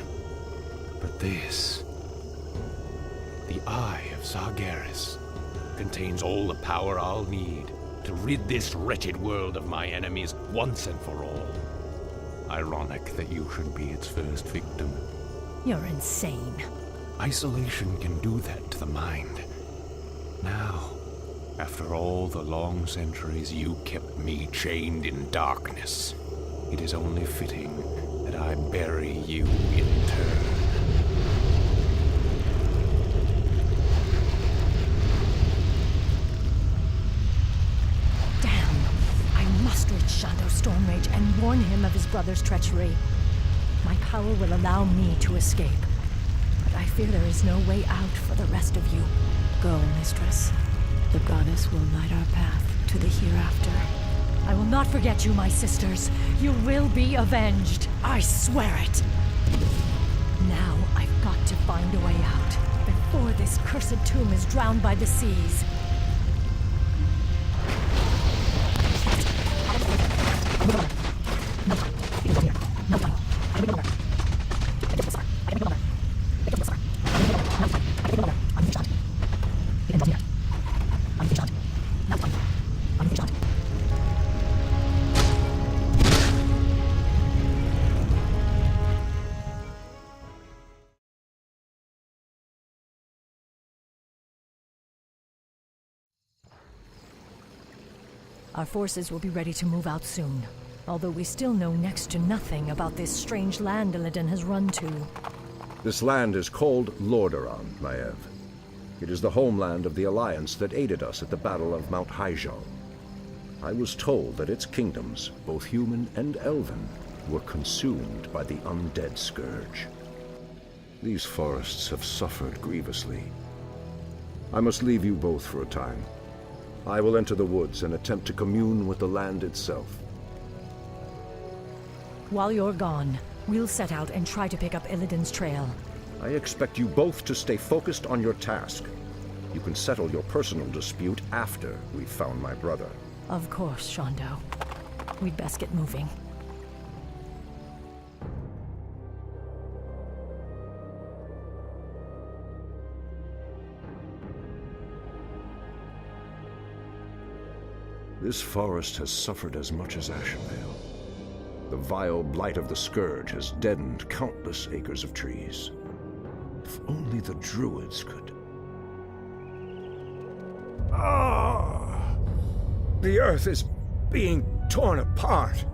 But this, the Eye of Sargeras, contains all the power I'll need to rid this wretched world of my enemies once and for all. Ironic that you should be its first victim. You're insane. Isolation can do that to the mind. Now, after all the long centuries you kept me chained in darkness, it is only fitting that I bury you in turn. Reach Shandow Stormrage and warn him of his brother's treachery. My power will allow me to escape, but I fear there is no way out for the rest of you. Go, mistress. The goddess will light our path to the hereafter. I will not forget you, my sisters. You will be avenged. I swear it. Now I've got to find a way out before this cursed tomb is drowned by the seas. Our forces will be ready to move out soon, although we still know next to nothing about this strange land Illidan has run to. This land is called Lordaeron, Maiev. It is the homeland of the Alliance that aided us at the Battle of Mount Hyjal. I was told that its kingdoms, both human and elven, were consumed by the undead scourge. These forests have suffered grievously. I must leave you both for a time. I will enter the woods and attempt to commune with the land itself. While you're gone, we'll set out and try to pick up Illidan's trail. I expect you both to stay focused on your task. You can settle your personal dispute after we've found my brother. Of course, Shondo. We'd best get moving. This forest has suffered as much as Ashenvale. The vile blight of the Scourge has deadened countless acres of trees. If only the druids could... Ah! The earth is being torn apart.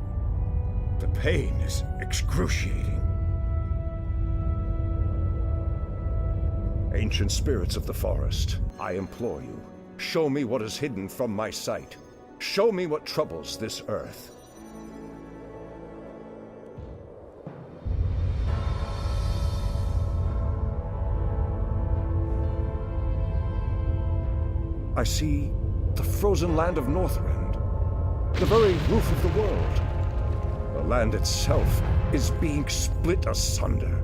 The pain is excruciating. Ancient spirits of the forest, I implore you, show me what is hidden from my sight. Show me what troubles this earth. I see the frozen land of Northrend, the very roof of the world. The land itself is being split asunder.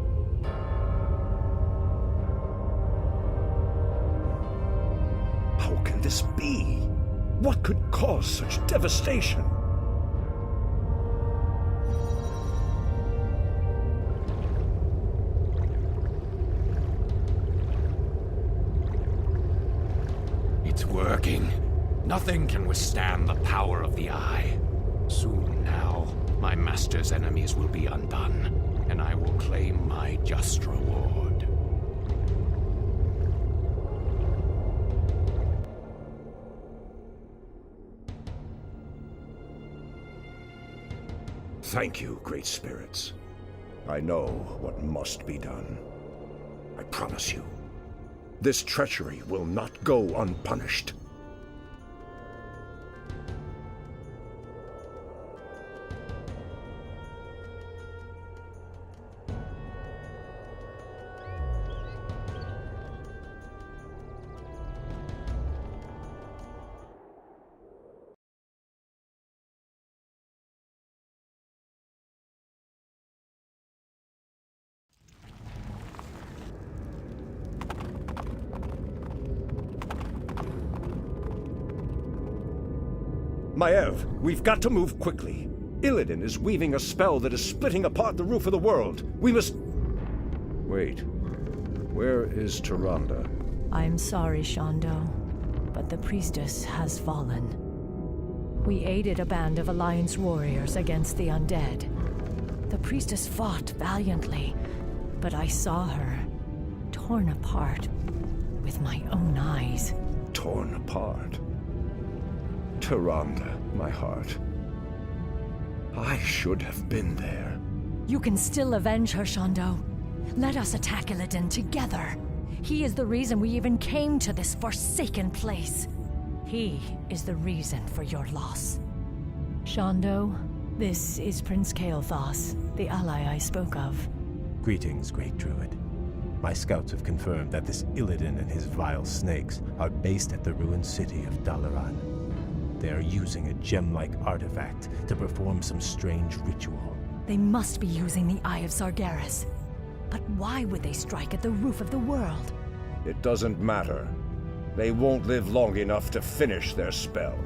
How can this be? What could cause such devastation? It's working. Nothing can withstand the power of the Eye. Soon now, my master's enemies will be undone, and I will claim my just reward. Thank you, great spirits. I know what must be done. I promise you, this treachery will not go unpunished. Maev, we've got to move quickly. Illidan is weaving a spell that is splitting apart the roof of the world. We must... Wait. Where is Tyrande? I'm sorry, Shondo, but the priestess has fallen. We aided a band of Alliance warriors against the undead. The priestess fought valiantly, but I saw her torn apart with my own eyes. Torn apart? Tyrande, my heart. I should have been there. You can still avenge her, Shondo. Let us attack Illidan together. He is the reason we even came to this forsaken place. He is the reason for your loss. Shondo, this is Prince Kael'thas, the ally I spoke of. Greetings, Great Druid. My scouts have confirmed that this Illidan and his vile snakes are based at the ruined city of Dalaran. They are using a gem-like artifact to perform some strange ritual. They must be using the Eye of Sargeras. But why would they strike at the roof of the world? It doesn't matter. They won't live long enough to finish their spell.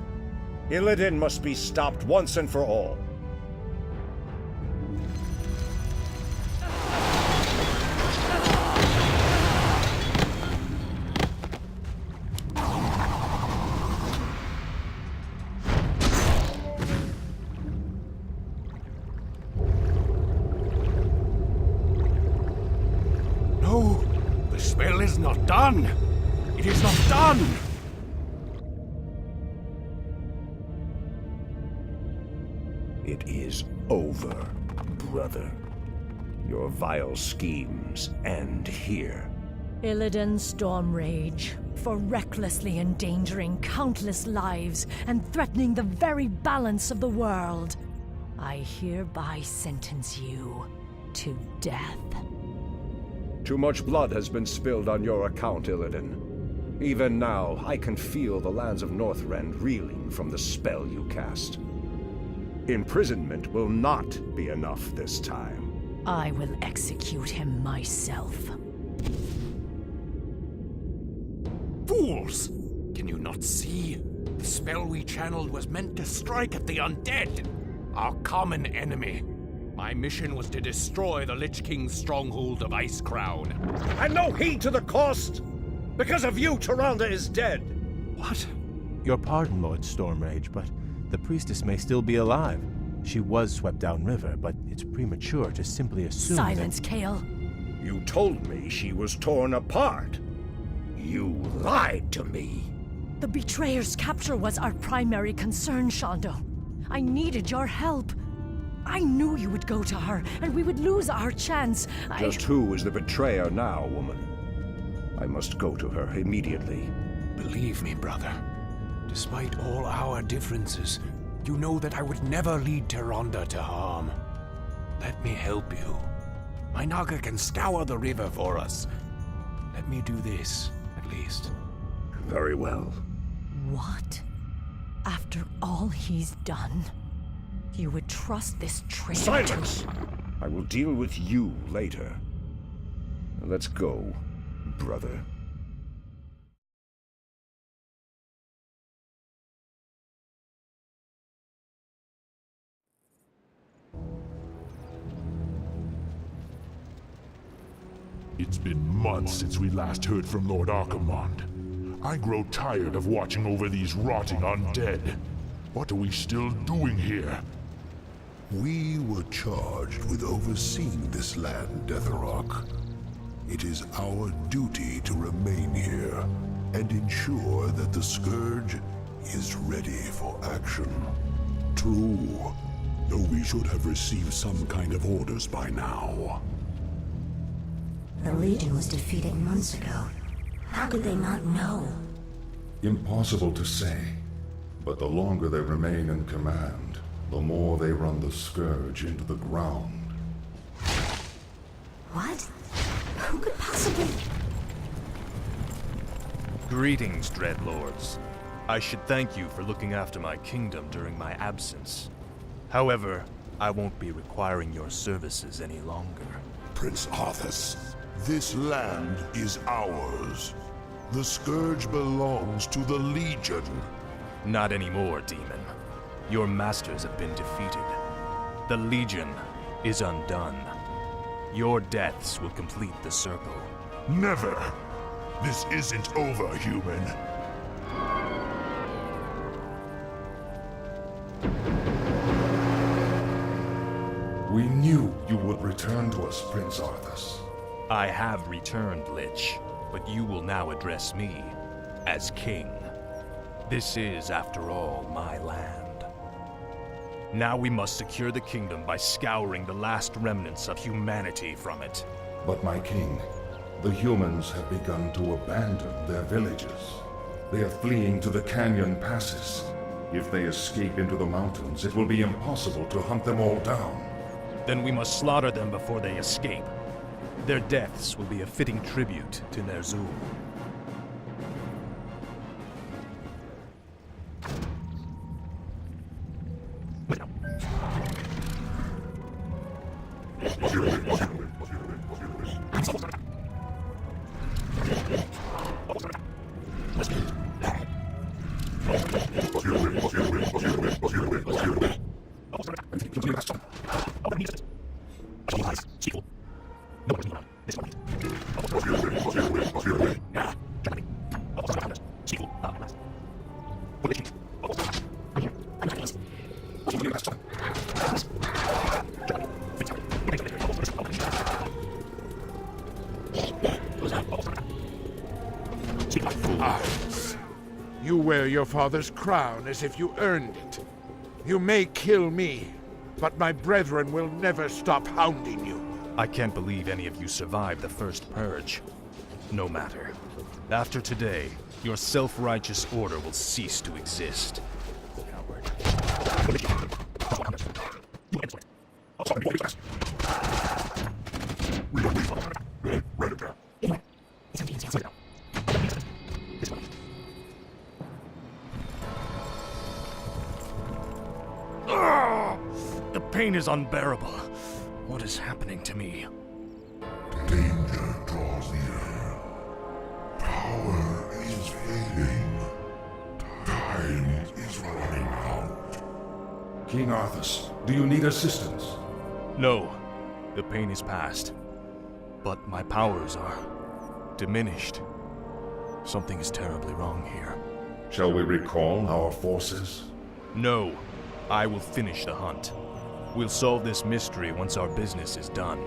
Illidan must be stopped once and for all. Done! It is not done! It is over, brother. Your vile schemes end here. Illidan Stormrage, for recklessly endangering countless lives and threatening the very balance of the world, I hereby sentence you to death. Too much blood has been spilled on your account, Illidan. Even now, I can feel the lands of Northrend reeling from the spell you cast. Imprisonment will not be enough this time. I will execute him myself. Fools! Can you not see? The spell we channeled was meant to strike at the undead, our common enemy. My mission was to destroy the Lich King's stronghold of Icecrown. And no heed to the cost! Because of you, Tyrande is dead! What? Your pardon, Lord Stormrage, but the priestess may still be alive. She was swept downriver, but it's premature to simply assume Silence, Kale. You told me she was torn apart. You lied to me. The betrayer's capture was our primary concern, Shondo. I needed your help. I knew you would go to her, and we would lose our chance. Just who is the betrayer now, woman? I must go to her immediately. Believe me, brother. Despite all our differences, you know that I would never lead Tyrande to harm. Let me help you. My Naga can scour the river for us. Let me do this, at least. Very well. What? After all he's done, you would trust this traitor? Silence! I will deal with you later. Let's go, brother. It's been months since we last heard from Lord Archimonde. I grow tired of watching over these rotting undead. What are we still doing here? We were charged with overseeing this land, Deatherrock. It is our duty to remain here and ensure that the Scourge is ready for action. True, though we should have received some kind of orders by now. The Legion was defeated months ago. How could they not know? Impossible to say. But the longer they remain in command, the more they run the Scourge into the ground. What? Who could possibly... Greetings, Dreadlords. I should thank you for looking after my kingdom during my absence. However, I won't be requiring your services any longer. Prince Arthas, this land is ours. The Scourge belongs to the Legion. Not anymore, demon. Your masters have been defeated. The Legion is undone. Your deaths will complete the circle. Never! This isn't over, human. We knew you would return to us, Prince Arthas. I have returned, Lich, but you will now address me as king. This is, after all, my land. Now we must secure the kingdom by scouring the last remnants of humanity from it. But my king, the humans have begun to abandon their villages. They are fleeing to the canyon passes. If they escape into the mountains, it will be impossible to hunt them all down. Then we must slaughter them before they escape. Their deaths will be a fitting tribute to Ner'zhul. Arthas, you wear your father's crown as if you earned it. You may kill me, but my brethren will never stop hounding you. I can't believe any of you survived the first purge. No matter. After today, your self-righteous order will cease to exist. The pain is unbearable. What is happening to me? Danger draws near. Power is fading. Time is running out. King Arthas, do you need assistance? No. The pain is past. But my powers are diminished. Something is terribly wrong here. Shall we recall our forces? No. I will finish the hunt. We'll solve this mystery once our business is done.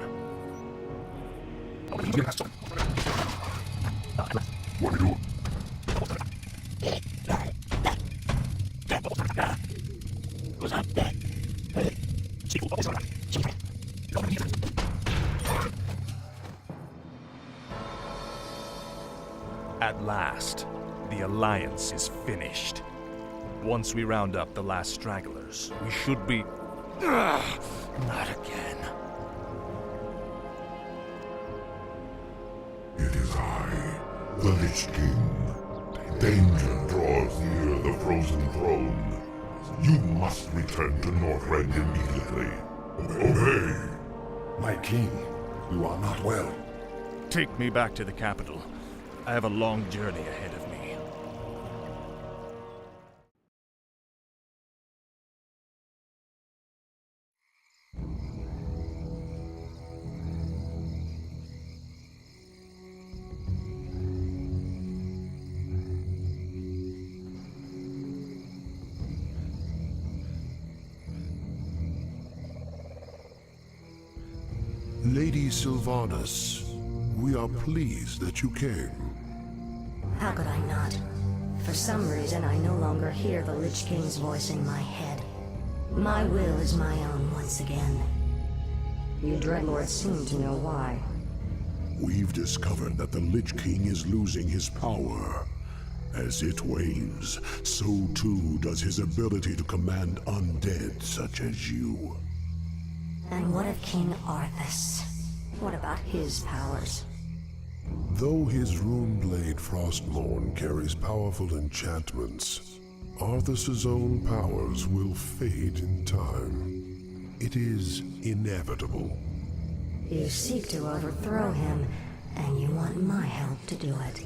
What are you doing? At last, the Alliance is finished. Once we round up the last stragglers, we should be... not again. It is I, the Lich King. Danger draws near the frozen throne. You must return to Northrend immediately. Obey! My king, you are not well. Take me back to the capital. I have a long journey ahead of me. Lady Sylvanas, we are pleased that you came. How could I not? For some reason, I no longer hear the Lich King's voice in my head. My will is my own once again. You Dreadlords seem to know why. We've discovered that the Lich King is losing his power. As it wanes, so too does his ability to command undead such as you. And what of King Arthas? What about his powers? Though his rune-blade Frostmourne carries powerful enchantments, Arthas's own powers will fade in time. It is inevitable. You seek to overthrow him, and you want my help to do it.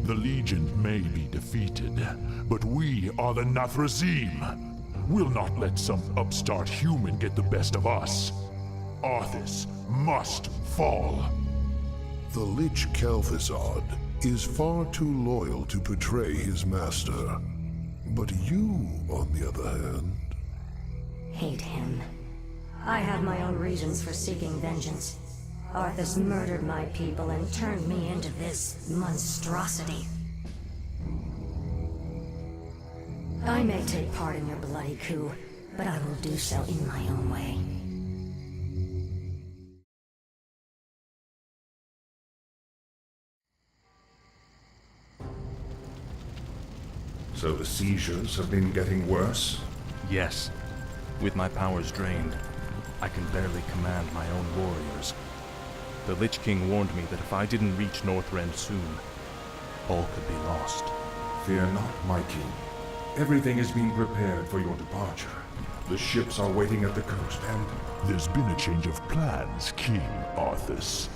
The Legion may be defeated, but we are the Nathrazim. We'll not let some upstart human get the best of us. Arthas must fall. The Lich Kel'Thuzad is far too loyal to betray his master. But you, on the other hand... Hate him. I have my own reasons for seeking vengeance. Arthas murdered my people and turned me into this monstrosity. I may take part in your bloody coup, but I will do so in my own way. So the seizures have been getting worse? Yes. With my powers drained, I can barely command my own warriors. The Lich King warned me that if I didn't reach Northrend soon, all could be lost. Fear not, my king. Everything is being prepared for your departure. The ships are waiting at the coast, and... There's been a change of plans, King Arthas.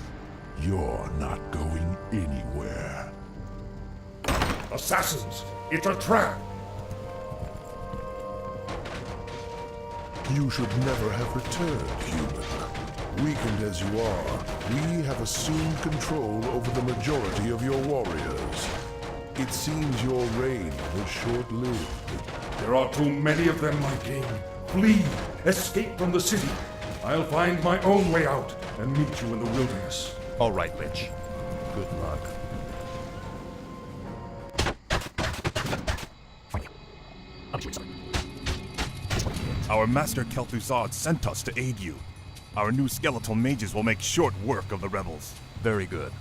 You're not going anywhere. Assassins! It's a trap! You should never have returned, human. Weakened as you are, we have assumed control over the majority of your warriors. It seems your reign was short-lived. There are too many of them, my king. Flee! Escape from the city! I'll find my own way out and meet you in the wilderness. All right, Lich. Good luck. Our master Kel'Thuzad sent us to aid you. Our new skeletal mages will make short work of the rebels. Very good.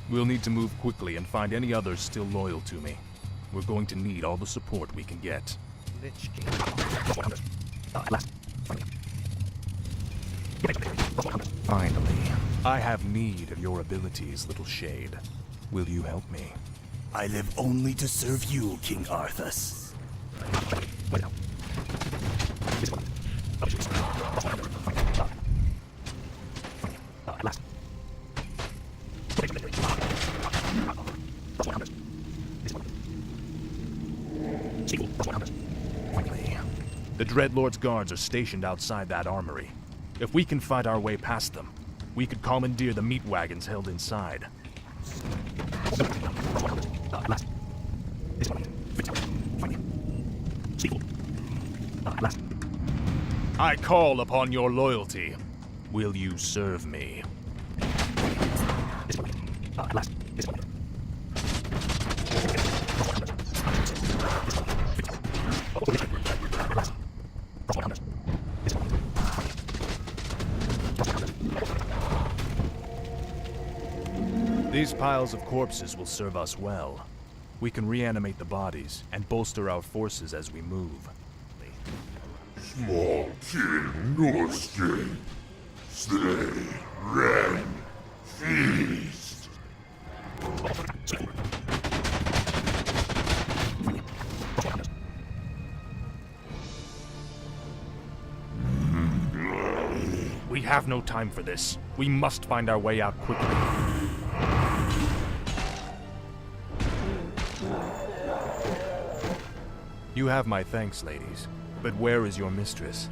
We'll need to move quickly and find any others still loyal to me. We're going to need all the support we can get. Lich King. Finally, I have need of your abilities, little shade. Will you help me? I live only to serve you, King Arthas. The Dreadlord's guards are stationed outside that armory. If we can fight our way past them, we could commandeer the meat wagons held inside. I call upon your loyalty. Will you serve me? These piles of corpses will serve us well. We can reanimate the bodies and bolster our forces as we move. Small king, Norskin. Slay, rend, feast. We have no time for this. We must find our way out quickly. You have my thanks, ladies. But where is your mistress?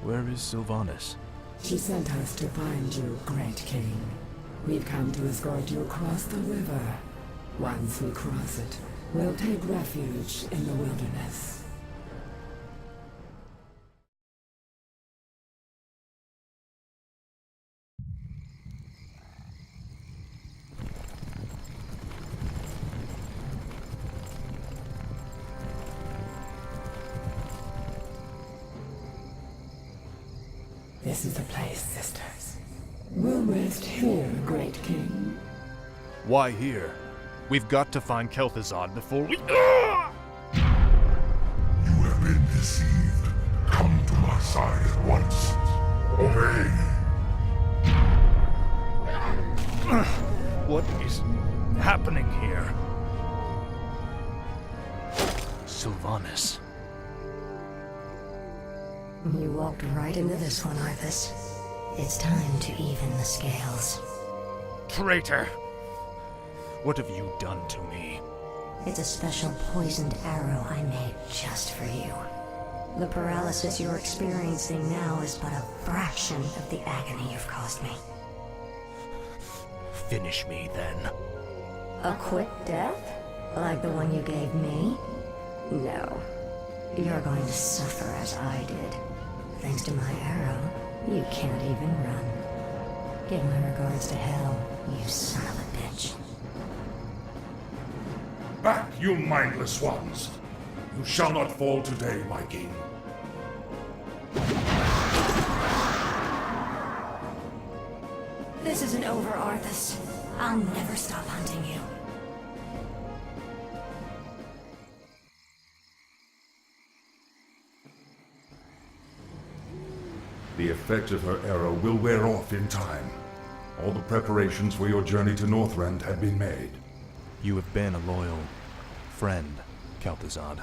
Where is Sylvanas? She sent us to find you, Great King. We've come to escort you across the river. Once we cross it, we'll take refuge in the wilderness. This is the place, sisters. We'll rest here, Great King. Why here? We've got to find Kel'Thuzad before we... You have been deceived. Come to my side at once. Obey. What is happening here? Sylvanas. You walked right into this one, Arthas. It's time to even the scales. Traitor! What have you done to me? It's a special poisoned arrow I made just for you. The paralysis you're experiencing now is but a fraction of the agony you've caused me. Finish me, then. A quick death? Like the one you gave me? No. You're going to suffer as I did. Thanks to my arrow, you can't even run. Give my regards to Hell, you son of a bitch. Back, you mindless ones! You shall not fall today, my king. This isn't over, Arthas. I'll never stop hunting you. The effect of her arrow will wear off in time. All the preparations for your journey to Northrend have been made. You have been a loyal friend, Kel'Thuzad.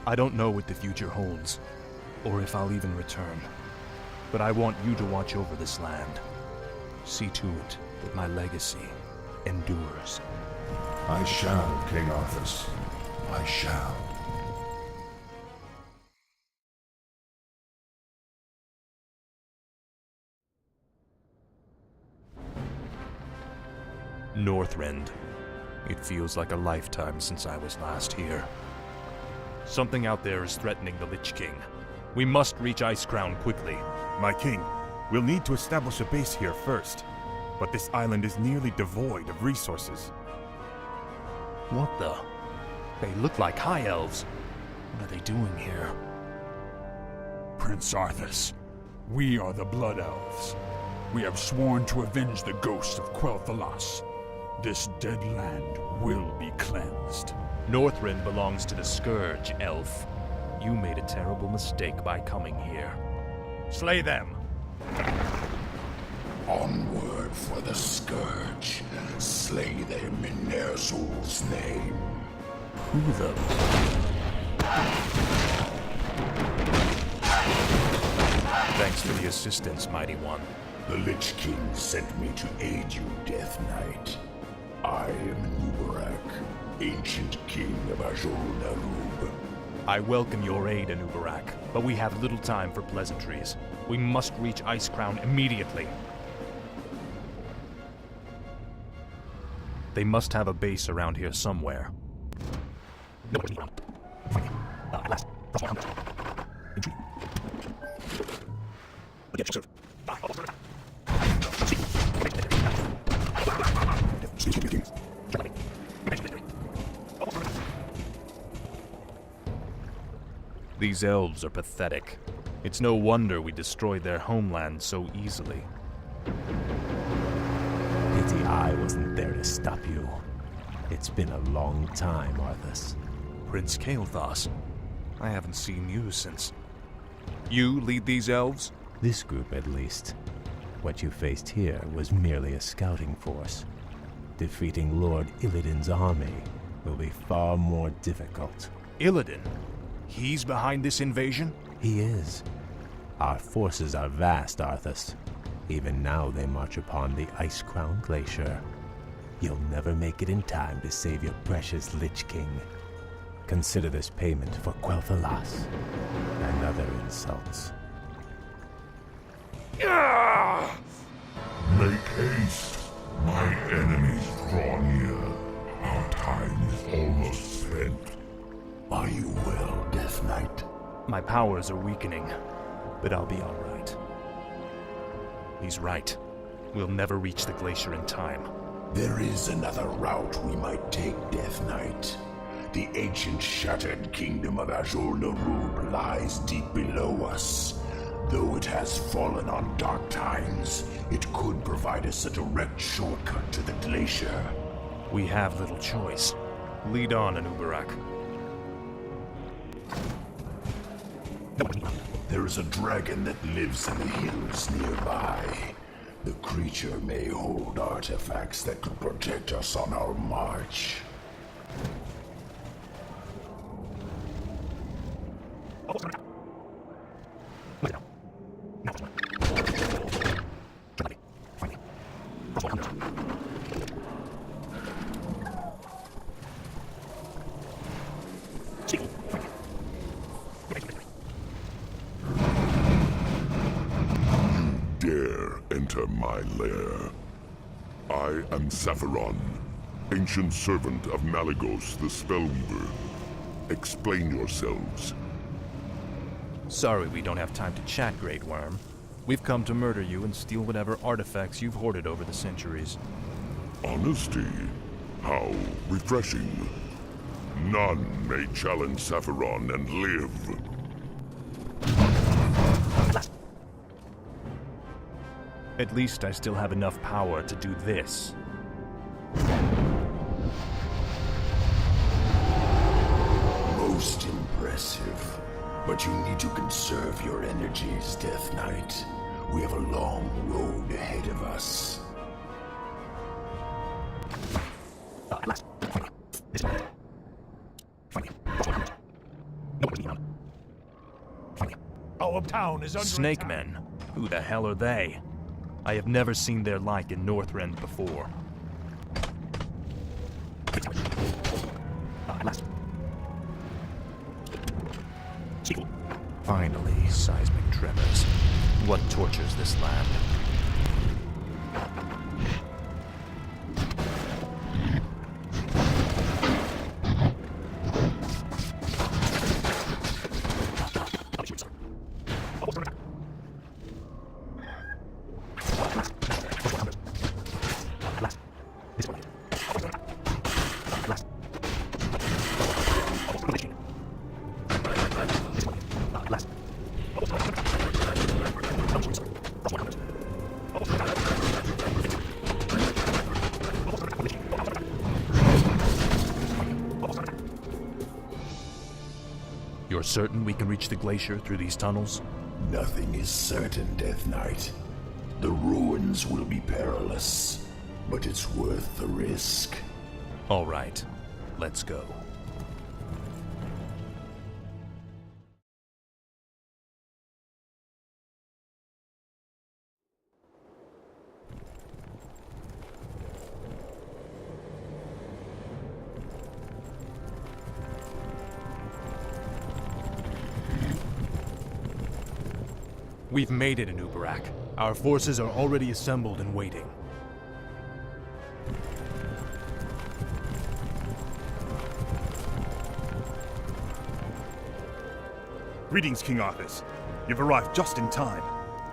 I don't know what the future holds, or if I'll even return. But I want you to watch over this land. See to it that my legacy endures. I shall, King Arthas. I shall. Northrend. It feels like a lifetime since I was last here. Something out there is threatening the Lich King. We must reach Icecrown quickly. My king, we'll need to establish a base here first. But this island is nearly devoid of resources. What the? They look like High Elves. What are they doing here? Prince Arthas, we are the Blood Elves. We have sworn to avenge the ghost of Quel'Thalas. This dead land will be cleansed. Northrend belongs to the Scourge, elf. You made a terrible mistake by coming here. Slay them! Onward for the Scourge. Slay them in Ner'zhul's name. Who the... Thanks for the assistance, Mighty One. The Lich King sent me to aid you, Death Knight. I am Nubarak, ancient king of Azul-Narub. I welcome your aid, Anubarak, but we have little time for pleasantries. We must reach Icecrown immediately. They must have a base around here somewhere. These elves are pathetic. It's no wonder we destroyed their homeland so easily. Pity I wasn't there to stop you. It's been a long time, Arthas. Prince Kael'thas, I haven't seen you since... You lead these elves? This group, at least. What you faced here was merely a scouting force. Defeating Lord Illidan's army will be far more difficult. Illidan? He's behind this invasion? He is. Our forces are vast, Arthas. Even now they march upon the Icecrown Glacier. You'll never make it in time to save your precious Lich King. Consider this payment for Quel'Thalas and other insults. Make haste. My enemies draw near. Our time is almost spent. Are you well, Death Knight? My powers are weakening, but I'll be all right. He's right. We'll never reach the glacier in time. There is another route we might take, Death Knight. The ancient shattered kingdom of Azul-Narub lies deep below us. Though it has fallen on dark times, it could provide us a direct shortcut to the glacier. We have little choice. Lead on, Anubarak. There is a dragon that lives in the hills nearby. The creature may hold artifacts that could protect us on our march. Enter my lair. I am Sapphiron, ancient servant of Malygos the Spellweaver. Explain yourselves. Sorry we don't have time to chat, Great Worm. We've come to murder you and steal whatever artifacts you've hoarded over the centuries. Honesty? How refreshing. None may challenge Sapphiron and live. At least I still have enough power to do this. Most impressive. But you need to conserve your energies, Death Knight. We have a long road ahead of us. Our town is under Snake Men? Who the hell are they? I have never seen their like in Northrend before. Finally, seismic tremors. What tortures this land? You're certain we can reach the glacier through these tunnels? Nothing is certain, Death Knight. The ruins will be perilous, but it's worth the risk. All right, let's go. We've made it in Ubarak. Our forces are already assembled and waiting. Greetings, King Arthas. You've arrived just in time.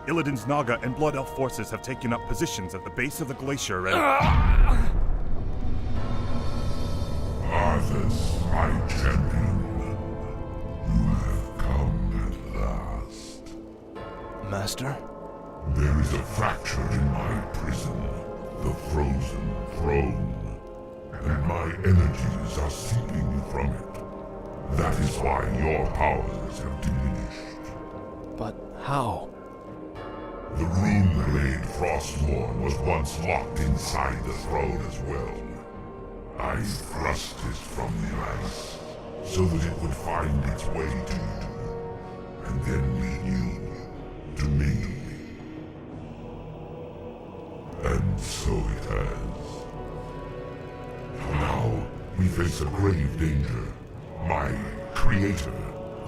Illidan's Naga and Blood Elf forces have taken up positions at the base of the glacier and... Arthas, my champion. You have come at last. Master? There is a fracture in my prison, the Frozen Throne, and my energies are seeping from it. That is why your powers have diminished. But how? The rune-blade Frostmourne was once locked inside the throne as well. I thrust it from the ice, so that it would find its way to you, and then lead you to me. And so it has. Now, we face a grave danger. My creator,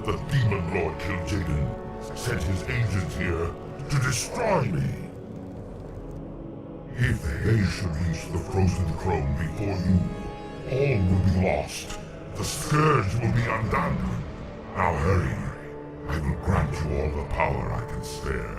the Demon Lord Kil'jaeden, sent his agents here to destroy me. If they should reach the Frozen Throne before you, all will be lost. The Scourge will be undone. Now hurry. I will grant you all the power I can spare.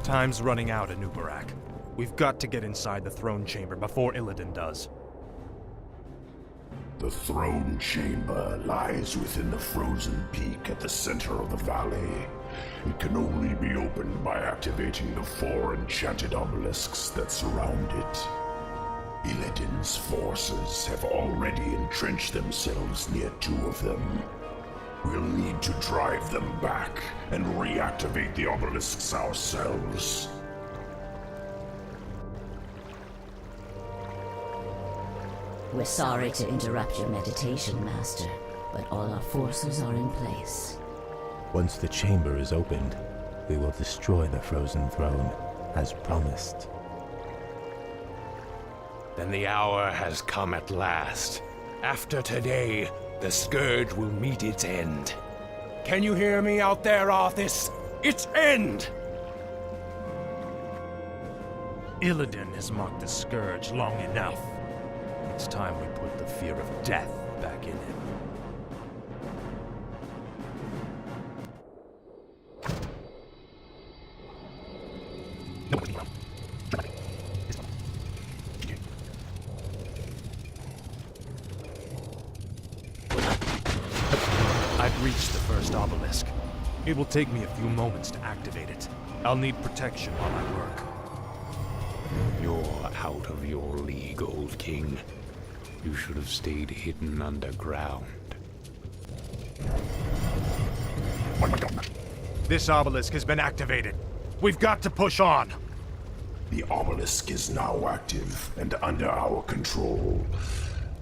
Time's running out in Ubarak. We've got to get inside the throne chamber before Illidan does. The throne chamber lies within the frozen peak at the center of the valley. It can only be opened by activating the 4 enchanted obelisks that surround it. Illidan's forces have already entrenched themselves near 2 of them. We'll need to drive them back and reactivate the obelisks ourselves. We're sorry to interrupt your meditation, Master, but all our forces are in place. Once the chamber is opened, we will destroy the Frozen Throne, as promised. Then the hour has come at last. After today, the Scourge will meet its end. Can you hear me out there, Arthas? Its end! Illidan has mocked the Scourge long enough. It's time we put the fear of death back in him. I've reached the first obelisk. It will take me a few moments to activate it. I'll need protection while I work. You're out of your league, old king. You should have stayed hidden underground. This obelisk has been activated. We've got to push on. The obelisk is now active and under our control.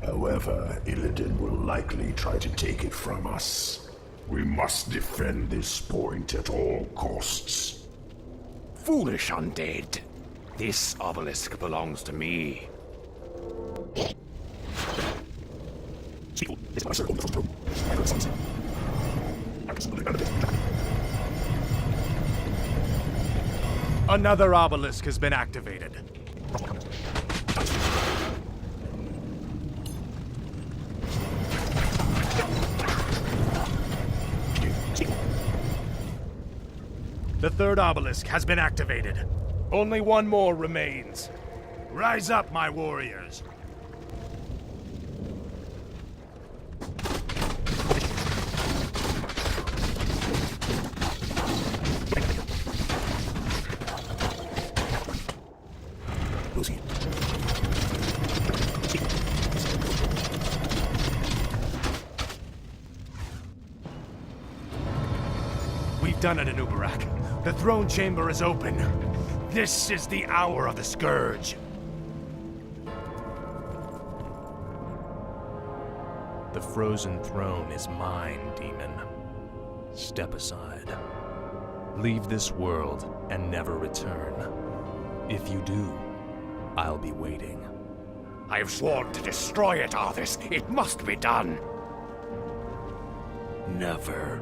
However, Illidan will likely try to take it from us. We must defend this point at all costs. Foolish undead. This obelisk belongs to me. Another obelisk has been activated. The third obelisk has been activated. Only one more remains. Rise up, my warriors. We've done it, Anubarak. The throne chamber is open. This is the hour of the Scourge. The frozen throne is mine, demon. Step aside. Leave this world and never return. If you do, I'll be waiting. I have sworn to destroy it, Arthas. It must be done. Never.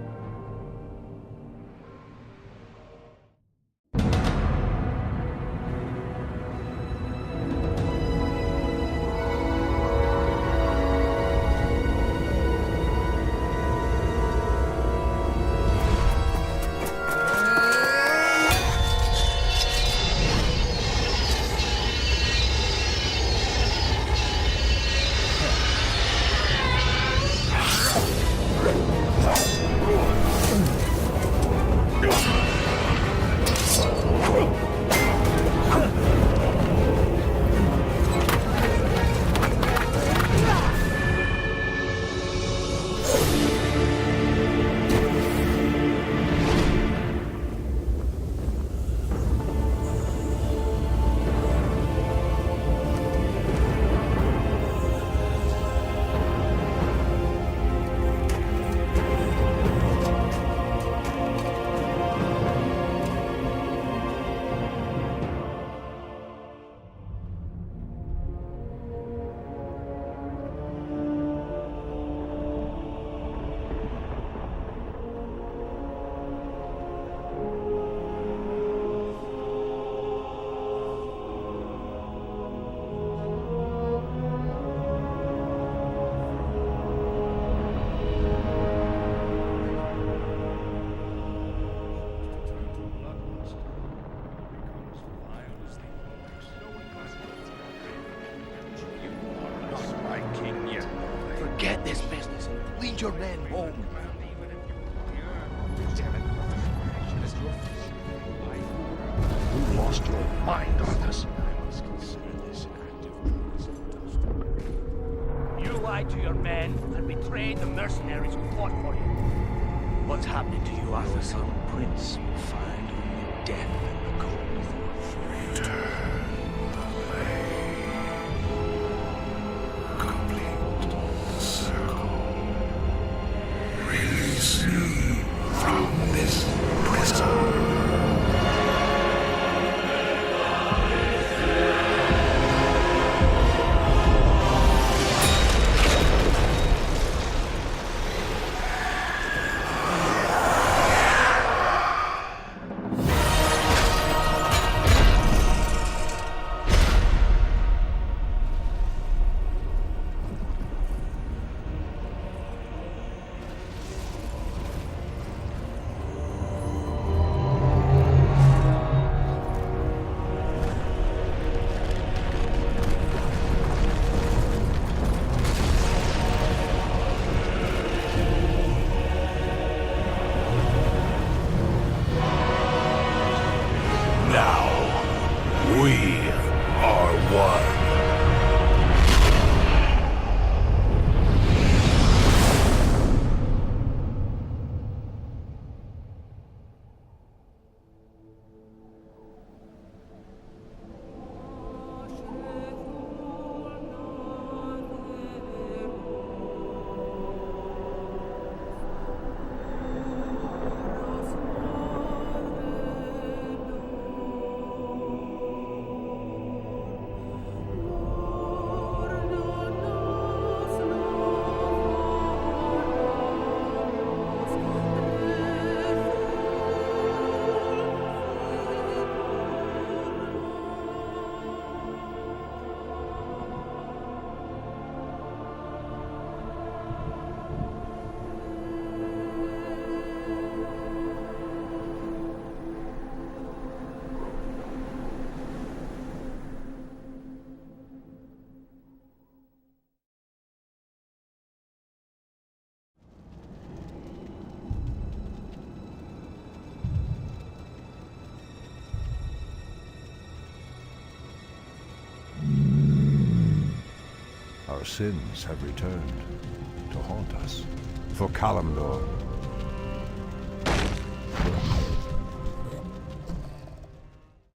Forget this business. Lead your men home. You lost your mind, Arthas. You lied to your men and betrayed the mercenaries who fought for you. What's happening to you, Arthas? Some prince will find only death in the cold. Release me from this prison. Our sins have returned to haunt us. For Kalimdor,